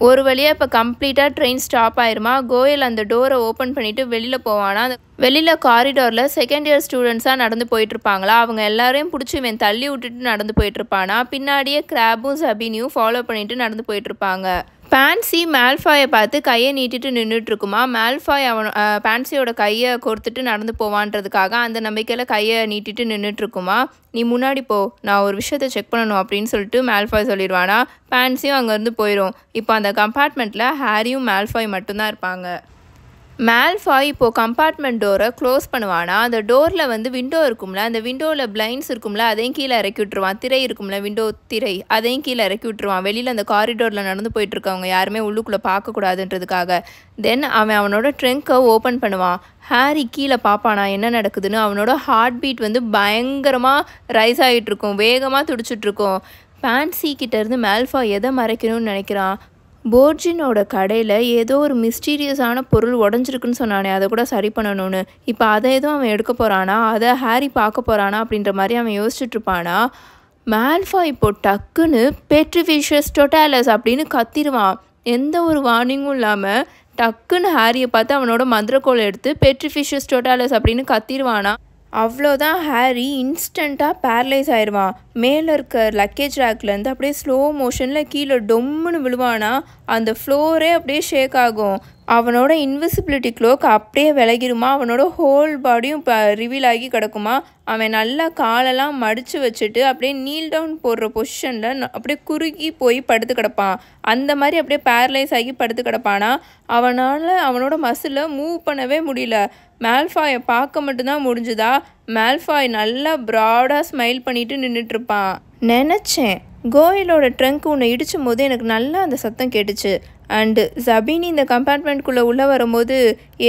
S1: ஒரு வழியாக இப்போ கம்ப்ளீட்டாக ட்ரெயின் ஸ்டாப் ஆயிருமா. கோயல் அந்த டோரை ஓப்பன் பண்ணிவிட்டு வெளியில் போவானா. வெளியில் காரிடோரில் செகண்ட் இயர் ஸ்டூடெண்ட்ஸாக நடந்து போயிட்டுருப்பாங்களா. அவங்க எல்லாரையும் பிடிச்சி இவன் தள்ளி விட்டுட்டு நடந்து போயிட்டுருப்பானா. பின்னாடியே கிராபும் சபினியும் ஃபாலோ பண்ணிட்டு நடந்து போயிட்டுருப்பாங்க. பான்சி மேல்ஃபாயை பார்த்து கையை நீட்டிட்டு நின்றுட்டுருக்குமா. மேல்ஃபாய் பான்சியோட கையை கோர்த்துட்டு நடந்து போவான்றதுக்காக அந்த நம்பிக்கையில் கையை நீட்டிட்டு நின்றுட்டுருக்குமா. நீ முன்னாடி போ, நான் ஒரு விஷயத்தை செக் பண்ணணும் அப்படின்னு சொல்லிட்டு மேல்ஃபாய் சொல்லிடுவானா. பான்சியும் அங்கேருந்து போயிடும். இப்போ அந்த கம்பார்ட்மெண்ட்டில் ஹாரியும் மேல்ஃபாய் மட்டும்தான் இருப்பாங்க. மேல்ஃபாய் இப்போது கம்பார்ட்மெண்ட் டோரை க்ளோஸ் பண்ணுவானா. அந்த டோரில் விண்டோ இருக்கும்ல, அந்த விண்டோவில் பிளைண்ட்ஸ் இருக்கும்ல, அதையும் கீழே இறக்கி விட்டுருவான். திரை இருக்கும்ல, விண்டோ திரை, அதையும் கீழே இறக்கி விட்டுருவான். வெளியில் அந்த காரிடோரில் நடந்து போயிட்டுருக்கவங்க யாருமே உள்ளுக்குள்ளே பார்க்கக்கூடாதுன்றதுக்காக. தென் அவனோட ட்ரங்க்கை ஓப்பன் பண்ணுவான். ஹாரி கீழே பார்ப்பானா என்ன நடக்குதுன்னு. அவனோட ஹார்ட் பீட் பயங்கரமாக ரைஸ் ஆகிட்டுருக்கும், வேகமாக துடிச்சிட்ருக்கும். பான்சி கிட்டேருந்து மேல்ஃபாய் எதை மறைக்கணும்னு நினைக்கிறான். போர்ஜினோட கடையில் ஏதோ ஒரு மிஸ்டீரியஸான பொருள் உடஞ்சிருக்குன்னு சொன்னானே, அதை கூட சரி பண்ணணும்னு. இப்போ அதை எதுவும் அவன் எடுக்க போகிறானா, அதை ஹாரி பார்க்க போகிறானா அப்படின்ற மாதிரி அவன் யோசிச்சுட்ருப்பானா. மேல்ஃபாய் இப்போ டக்குன்னு பெட்ரிஃபிஷியஸ் டோட்டாலஸ் அப்படின்னு கத்திடுவான். எந்த ஒரு வார்னிங்கும் இல்லாமல் டக்குன்னு ஹாரியை பார்த்து அவனோட மந்திரக்கோலை எடுத்து பெட்ரிஃபிஷியஸ் டோட்டாலஸ் அப்படின்னு கத்திடுவானா. அவ்வளோதான், ஹாரி இன்ஸ்டண்ட்டாக பேரலைஸ் ஆயிடுவான். மேலே இருக்க லக்கேஜ் ரேக்லேருந்து அப்படியே ஸ்லோ மோஷனில் கீழே டொம்முன்னு விழுவானா. அந்த ஃப்ளோரே அப்படியே ஷேக் ஆகும். அவனோட இன்விசிபிலிட்டி க்ளோக் அப்படியே விலகிருமா. அவனோட ஹோல் பாடியும் இப்போ ரிவீல் ஆகி கிடக்குமா. அவன் நல்லா காலெல்லாம் மடித்து வச்சுட்டு அப்படியே நீல் டவுன் போடுற பொசிஷனில் அப்படியே குறுகி போய் படுத்து கிடப்பான். அந்த மாதிரி அப்படியே பேரலைஸ் ஆகி படுத்து கிடப்பானா. அவனோட மசிலை மூவ் பண்ணவே முடியல. மேல்ஃபாயை பார்க்க மட்டும்தான் முடிஞ்சுதா. மேல்ஃபாய் நல்லா ப்ராடாக ஸ்மைல் பண்ணிட்டு நின்றுட்டுருப்பான். நினச்சேன் கோயலோட ட்ரங்க் உன்னை இடிச்சும் போது எனக்கு நல்லா அந்த சத்தம் கேட்டுச்சு. அண்டு சபினி இந்த கம்பார்ட்மெண்ட்குள்ளே உள்ளே வரும்போது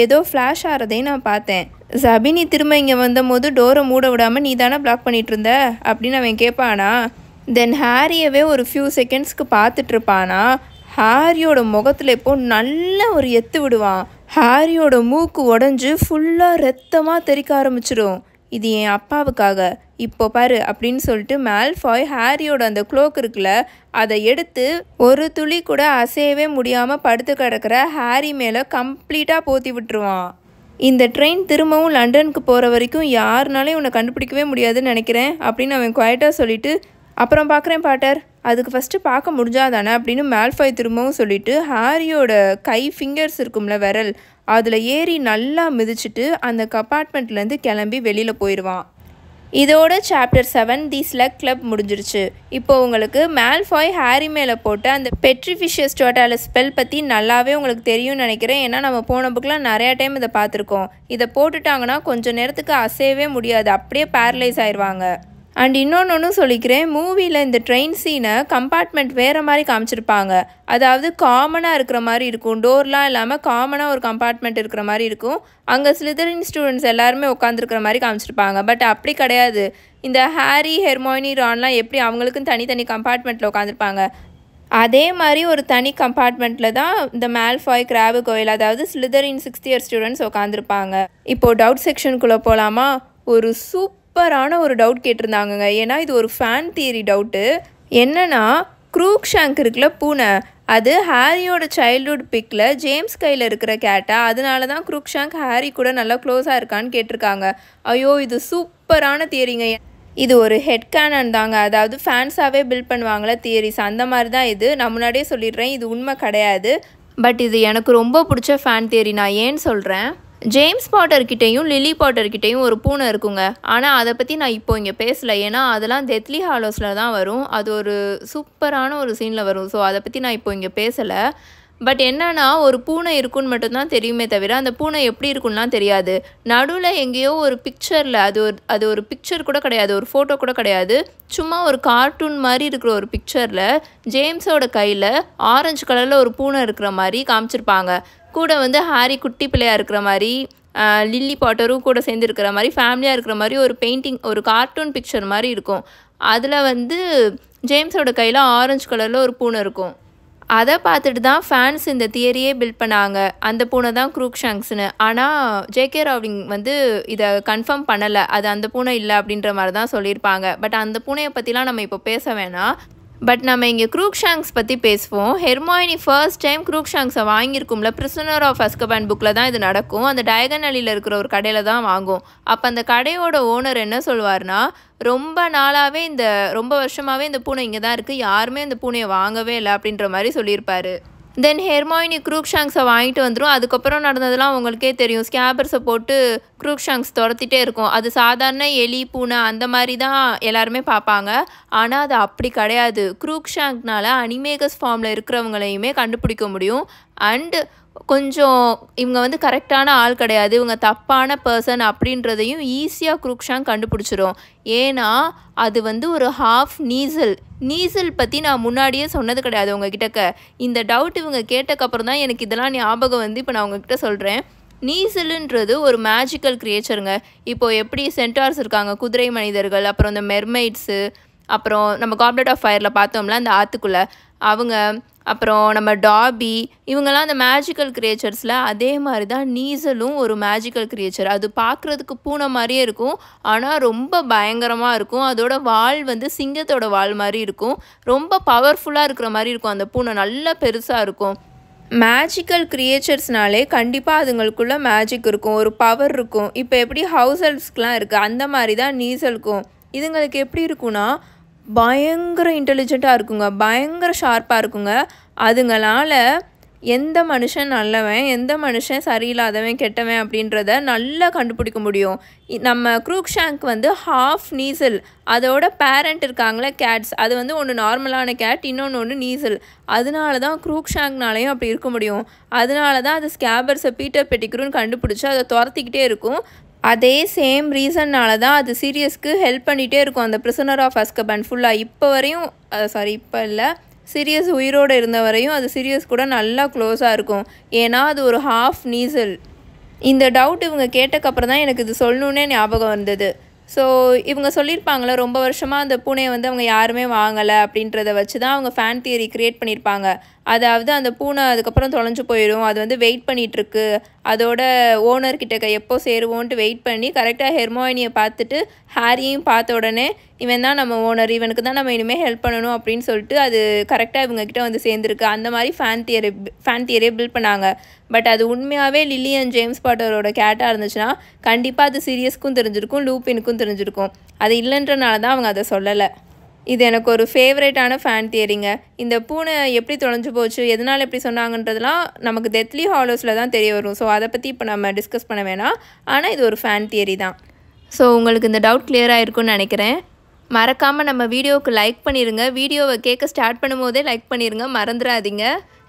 S1: ஏதோ ஃப்ளாஷ் ஆகிறதையும் நான் பார்த்தேன். சபினி திரும்ப இங்கே வந்தபோது டோரை மூட விடாமல் நீ தானே பிளாக் பண்ணிகிட்டு இருந்த அப்படின்னு அவன் கேட்பானா. தென் ஹாரியவே ஒரு ஃபியூ செகண்ட்ஸ்க்கு பார்த்துட்ருப்பானா. ஹாரியோட முகத்தில் இப்போ நல்ல ஒரு எத்து விடுவான். ஹாரியோட மூக்கு உடஞ்சி ஃபுல்லாக ரத்தமாக தெறிக்க ஆரம்பிச்சிடும். இது என் அப்பாவுக்காக, இப்போ பாரு அப்படின்னு சொல்லிட்டு மேல்ஃபாய் ஹாரியோட அந்த க்ளோக் இருக்குல்ல, அதை எடுத்து ஒரு துளி கூட அசையவே முடியாமல் படுத்து கிடக்கிற ஹாரி மேலே கம்ப்ளீட்டாக போத்தி விட்டுருவான். இந்த ட்ரெயின் திரும்பவும் லண்டனுக்கு போகிற வரைக்கும் யாருனாலையும் உன்னை கண்டுபிடிக்கவே முடியாதுன்னு நினைக்கிறேன் அப்படின்னு அவன் குவைட்டாக சொல்லிவிட்டு அப்புறம் பார்க்குறேன் பாட்டர், அதுக்கு ஃபஸ்ட்டு பார்க்க முடிஞ்சாதானே அப்படின்னு மேல்ஃபாய் திரும்பவும் சொல்லிவிட்டு ஹாரியோட கை ஃபிங்கர்ஸ் இருக்கும்ல விரல், அதில் ஏறி நல்லா மிதிச்சுட்டு அந்த கம்பார்ட்மெண்ட்லேருந்து கிளம்பி வெளியில் போயிடுவான். இதோட சாப்டர் 7 தி ஸ்லக் கிளப் முடிஞ்சிருச்சு. இப்போ உங்களுக்கு மேல்ஃபாய் ஹாரி மேலே போட்டு அந்த பெட்ரிஃபிஷியஸ் டோட்டாலஸ் ஸ்பெல் பற்றி நல்லாவே உங்களுக்கு தெரியும்னு நினைக்கிறேன். ஏன்னா நம்ம போன புக்கில் நிறையா டைம் இதை பார்த்துருக்கோம். இதை போட்டுட்டாங்கன்னா கொஞ்சம் நேரத்துக்கு அசையவே முடியாது, அப்படியே பேரலைஸ் ஆயிடுவாங்க. அண்ட் இன்னொன்று சொல்லிக்கிறேன், மூவியில் இந்த ட்ரெயின் சீனை கம்பார்ட்மெண்ட் வேறு மாதிரி காமிச்சிருப்பாங்க. அதாவது காமனாக இருக்கிற மாதிரி இருக்கும், டோர்லாம் இல்லாமல் காமனாக ஒரு கம்பார்ட்மெண்ட் இருக்கிற மாதிரி இருக்கும். அங்கே ஸ்லிதரின் ஸ்டூடெண்ட்ஸ் எல்லாருமே உட்காந்துருக்கிற மாதிரி காமிச்சிருப்பாங்க. பட் அப்படி கிடையாது. இந்த ஹாரி, ஹெர்மாயினி, ரான்லாம் எப்படி அவங்களுக்கும் தனித்தனி கம்பார்ட்மெண்ட்டில் உட்காந்துருப்பாங்க, அதே மாதிரி ஒரு தனி கம்பார்ட்மெண்ட்டில் தான் இந்த மேல்ஃபாய், கிராபு கோயில், அதாவது ஸ்லிதரின் 6th இயர் ஸ்டூடெண்ட்ஸ் உட்காந்துருப்பாங்க. இப்போது டவுட் செக்ஷனுக்குள்ளே போகலாமா? ஒரு சூப்பரான ஒரு டவுட் கேட்டிருந்தாங்கங்க. ஏன்னா இது ஒரு ஃபேன் தியரி டவுட்டு. என்னன்னா, க்ரூக்ஷாங்க் இருக்குல்ல பூனை, அது ஹாரியோட சைல்ட்ஹுட் பிக்கில் ஜேம்ஸ் கையில் இருக்கிற கேட்டா, அதனால தான் க்ரூக்ஷாங்க் ஹாரி கூட நல்லா க்ளோஸாக இருக்கான்னு கேட்டிருக்காங்க. ஐயோ, இது சூப்பரான தியரிங்க. இது ஒரு ஹெட் கேனன் தாங்க, அதாவது ஃபேன்ஸாகவே பில்ட் பண்ணுவாங்களே தியரிஸ், அந்த மாதிரி தான் இது. நான் முன்னாடியே சொல்லிடுறேன், இது உண்மை கிடையாது. பட் இது எனக்கு ரொம்ப பிடிச்ச ஃபேன் தியரி. நான் ஏன்னு சொல்கிறேன். ஜேம்ஸ் பாட்டர்கிட்டையும் லிலி பாட்டர்கிட்டையும் ஒரு பூனை இருக்குங்க. ஆனால் அதை பற்றி நான் இப்போ இங்கே பேசலை, ஏன்னா அதெல்லாம் டெத்லி ஹாலோஸில் தான் வரும். அது ஒரு சூப்பரான ஒரு சீனில் வரும். ஸோ அதை பற்றி நான் இப்போ இங்கே பேசலை. பட் என்னன்னா, ஒரு பூனை இருக்குன்னு மட்டும்தான் தெரியுமே தவிர அந்த பூனை எப்படி இருக்குன்னா தெரியாது. நடுவில் எங்கேயோ ஒரு பிக்சரில், அது ஒரு பிக்சர் கூட கிடையாது, ஒரு ஃபோட்டோ கூட கிடையாது, சும்மா ஒரு கார்ட்டூன் மாதிரி இருக்கிற ஒரு பிக்சரில் ஜேம்ஸோட கையில் ஆரஞ்சு கலரில் ஒரு பூனை இருக்கிற மாதிரி காமிச்சிருப்பாங்க. கூட வந்து ஹாரி குட்டி பிள்ளையாக இருக்கிற மாதிரி, லில்லி பாட்டரும் கூட சேர்ந்து இருக்கிற மாதிரி, ஃபேமிலியாக இருக்கிற மாதிரி ஒரு பெயிண்டிங், ஒரு கார்ட்டூன் பிக்சர் மாதிரி இருக்கும். அதில் வந்து ஜேம்ஸோட கையில் ஆரஞ்சு கலரில் ஒரு பூனை இருக்கும். அதை பார்த்துட்டு தான் ஃபேன்ஸ் இந்த தியரியே பில்ட் பண்ணாங்க, அந்த பூனை தான் க்ரூக்ஷாங்க்ஸ்னு. ஆனால் ஜேகே ராவ்லிங் வந்து இதை கன்ஃபார்ம் பண்ணலை, அது அந்த பூனை இல்லை அப்படின்ற மாதிரி தான் சொல்லியிருப்பாங்க. பட் அந்த பூனையை பற்றிலாம் நம்ம இப்போ பேச வேணாம். பட் நம்ம இங்கே க்ரூக்ஷாங்க்ஸ் பற்றி பேசுவோம். ஹெர்மாயினி ஃபர்ஸ்ட் டைம் க்ரூக்ஷாங்க்ஸை வாங்கியிருக்கும்ல, பிரிசனர் ஆஃப் அஸ்கபான் புக்கில் தான் இது நடக்கும். அந்த டயகனலியில் இருக்கிற ஒரு கடையில் தான் வாங்கும். அப்போ அந்த கடையோட ஓனர் என்ன சொல்லுவார்னா, ரொம்ப வருஷமாகவே இந்த பூனை இங்கே தான் இருக்குது, யாருமே இந்த பூனையை வாங்கவே இல்லை அப்படின்ற மாதிரி சொல்லியிருப்பார். தென் ஹெர்மாயினி க்ரூக்ஷாங்க்ஸை வாங்கிட்டு வந்துடும். அதுக்கப்புறம் நடந்ததெல்லாம் உங்களுக்கே தெரியும். ஸ்கேபர்ஸை போட்டு க்ரூக்ஷாங்க்ஸ் துரத்திட்டே இருக்கும். அது சாதாரண எலி, பூனை அந்த மாதிரி தான் எல்லாருமே பார்ப்பாங்க. ஆனால் அது அப்படி கிடையாது. க்ரூக்ஷாங்க்னால அனிமேகஸ் ஃபார்மில் இருக்கிறவங்களையுமே கண்டுபிடிக்க முடியும். அண்டு கொஞ்சம் இவங்க வந்து கரெக்டான ஆள் கிடையாது, இவங்க தப்பான பர்சன் அப்படின்றதையும் ஈஸியாக க்ரூக்ஷாங்க் கண்டுபிடிச்சிரும். ஏன்னா அது வந்து ஒரு ஹாஃப் நீசல் பற்றி நான் முன்னாடியே சொன்னது கிடையாது உங்ககிட்டக்க. இந்த டவுட் இவங்க கேட்டக்கப்புறம் தான் எனக்கு இதெல்லாம் ஞாபகம் வந்து இப்போ நான் உங்ககிட்ட சொல்கிறேன். நீசலுன்றது ஒரு மேஜிக்கல் கிரியேச்சருங்க. இப்போது எப்படி சென்டார்ஸ் இருக்காங்க, குதிரை மனிதர்கள், அப்புறம் இந்த மெர்மெய்ட்ஸு, அப்புறம் நம்ம காப்லெட் ஆஃப் ஃபயரில் பார்த்தோம்ல அந்த ஆற்றுக்குள்ளே அவங்க, அப்புறம் நம்ம டாபி, இவங்கெல்லாம் அந்த மேஜிக்கல் கிரியேச்சர்ஸில், அதே மாதிரி தான் நீசலும் ஒரு மேஜிக்கல் கிரியேச்சர். அது பார்க்குறதுக்கு பூனை மாதிரியே இருக்கும், ஆனால் ரொம்ப பயங்கரமாக இருக்கும். அதோட வால் வந்து சிங்கத்தோட வால் மாதிரி இருக்கும், ரொம்ப பவர்ஃபுல்லாக இருக்கிற மாதிரி இருக்கும். அந்த பூனை நல்லா பெருசாக இருக்கும். மேஜிக்கல் கிரியேச்சர்ஸ்னாலே கண்டிப்பாக அதுங்களுக்குள்ள மேஜிக் இருக்கும், ஒரு பவர் இருக்கும். இப்போ எப்படி ஹவுஸ் எல்ஃப்ஸ்க்கெலாம் இருக்குது, அந்த மாதிரி தான் நீசலுக்கும். இதுங்களுக்கு எப்படி இருக்குன்னா, பயங்கர இன்டெலிஜென்ட்டாக இருக்குங்க, பயங்கர ஷார்ப்பாக இருக்குங்க. அதுங்களால் எந்த மனுஷன் நல்லவன், எந்த மனுஷன் சரியில்லாதவன், கெட்டவன் அப்படின்றத நல்லா கண்டுபிடிக்க முடியும். நம்ம க்ரூக்ஷாங்க் வந்து ஹாஃப் நீசல், அதோட பேரண்ட் இருக்காங்களே கேட்ஸ், அது வந்து ஒன்று நார்மலான கேட், இன்னொன்று நீசல். அதனால தான் க்ரூக்ஷாங்க்னாலையும் அப்படி இருக்க முடியும். அதனால தான் அது ஸ்கேபர்ஸை பீட்டர் பெட்டிக்ரூன்னு கண்டுபிடிச்சி அதை துரத்திக்கிட்டே இருக்கும். அதே சேம் ரீசன்னால தான் அது சீரியஸ்க்கு ஹெல்ப் பண்ணிகிட்டே இருக்கும், அந்த பிரிசனர் ஆஃப் அஸ்கபான் ஃபுல்லாக. இப்போ வரையும் இப்போ இல்லை, சீரியஸ் உயிரோடு இருந்த வரையும் அது சீரியஸ் கூட நல்லா க்ளோஸாக இருக்கும். ஏன்னா அது ஒரு ஹாஃப் நீசல். இந்த டவுட் இவங்க கேட்டக்கப்புறம் தான் எனக்கு இது சொல்லணுன்னே ஞாபகம் வந்தது. ஸோ இவங்க சொல்லியிருப்பாங்களே, ரொம்ப வருஷமாக அந்த பூனையை வந்து அவங்க யாருமே வாங்கலை அப்படின்றத வச்சு தான் அவங்க ஃபேன் தியரி க்ரியேட் பண்ணியிருப்பாங்க. அதாவது அந்த பூனை அதுக்கப்புறம் தொலைஞ்சு போயிடும், அது வந்து வெயிட் பண்ணிகிட்ருக்கு, அதோட ஓனர்கிட்ட எப்போ சேருவோன்ட்டு வெயிட் பண்ணி கரெக்டாக ஹெர்மாயினியை பார்த்துட்டு ஹாரியும் பார்த்த உடனே இவன் தான் நம்ம ஓனர், இவனுக்கு தான் நம்ம இனிமேல் ஹெல்ப் பண்ணணும் அப்படின்னு சொல்லிட்டு அது கரெக்டாக இவங்ககிட்ட வந்து சேர்ந்துருக்கு. அந்த மாதிரி ஃபேன் தியரியை பில்ட் பண்ணாங்க. பட் அது உண்மையாகவே லில்லி அண்ட் ஜேம்ஸ் பாட்டரோட கேட்டாக இருந்துச்சுன்னா கண்டிப்பாக அது சீரியஸ்க்கும் தெரிஞ்சிருக்கும், லூப்பினுக்கும் தெரிஞ்சிருக்கும். அது இல்லைன்றனால தான் அவங்க அதை சொல்லலை. இது எனக்கு ஒரு ஃபேவரேட்டான ஃபேன் தியரிங்க. இந்த பூனை எப்படி தொலைஞ்சு போச்சு, எதனால் எப்படி சொன்னாங்கன்றதுலாம் நமக்கு டெத்லி ஹாலோஸில் தான் தெரிய வரும். ஸோ அதை பற்றி இப்போ நம்ம டிஸ்கஸ் பண்ண வேணாம். ஆனால் இது ஒரு ஃபேன் தியரி தான். ஸோ உங்களுக்கு இந்த டவுட் கிளியராக இருக்கும்னு நினைக்கிறேன். மறக்காமல் நம்ம வீடியோவுக்கு லைக் பண்ணிடுங்க. வீடியோவை கேட்க ஸ்டார்ட் பண்ணும்போதே லைக் பண்ணிடுங்க, மறந்துடாதீங்க.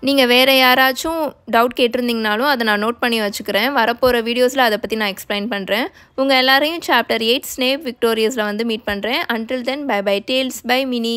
S1: நீங்கள் வேறு யாராச்சும் டவுட் கேட்டிருந்தீங்கனாலும் அதை நான் நோட் பண்ணி வச்சுக்கிறேன். வரப்போகிற வீடியோஸில் அதை பற்றி நான் எக்ஸ்பிளைன் பண்ணுறேன். உங்கள் எல்லாரையும் சாப்டர் 8 ஸ்னேப் விக்டோரியஸில் வந்து மீட் பண்ணுறேன். அன்டில் தென் பை பை டேல்ஸ் பை மினி.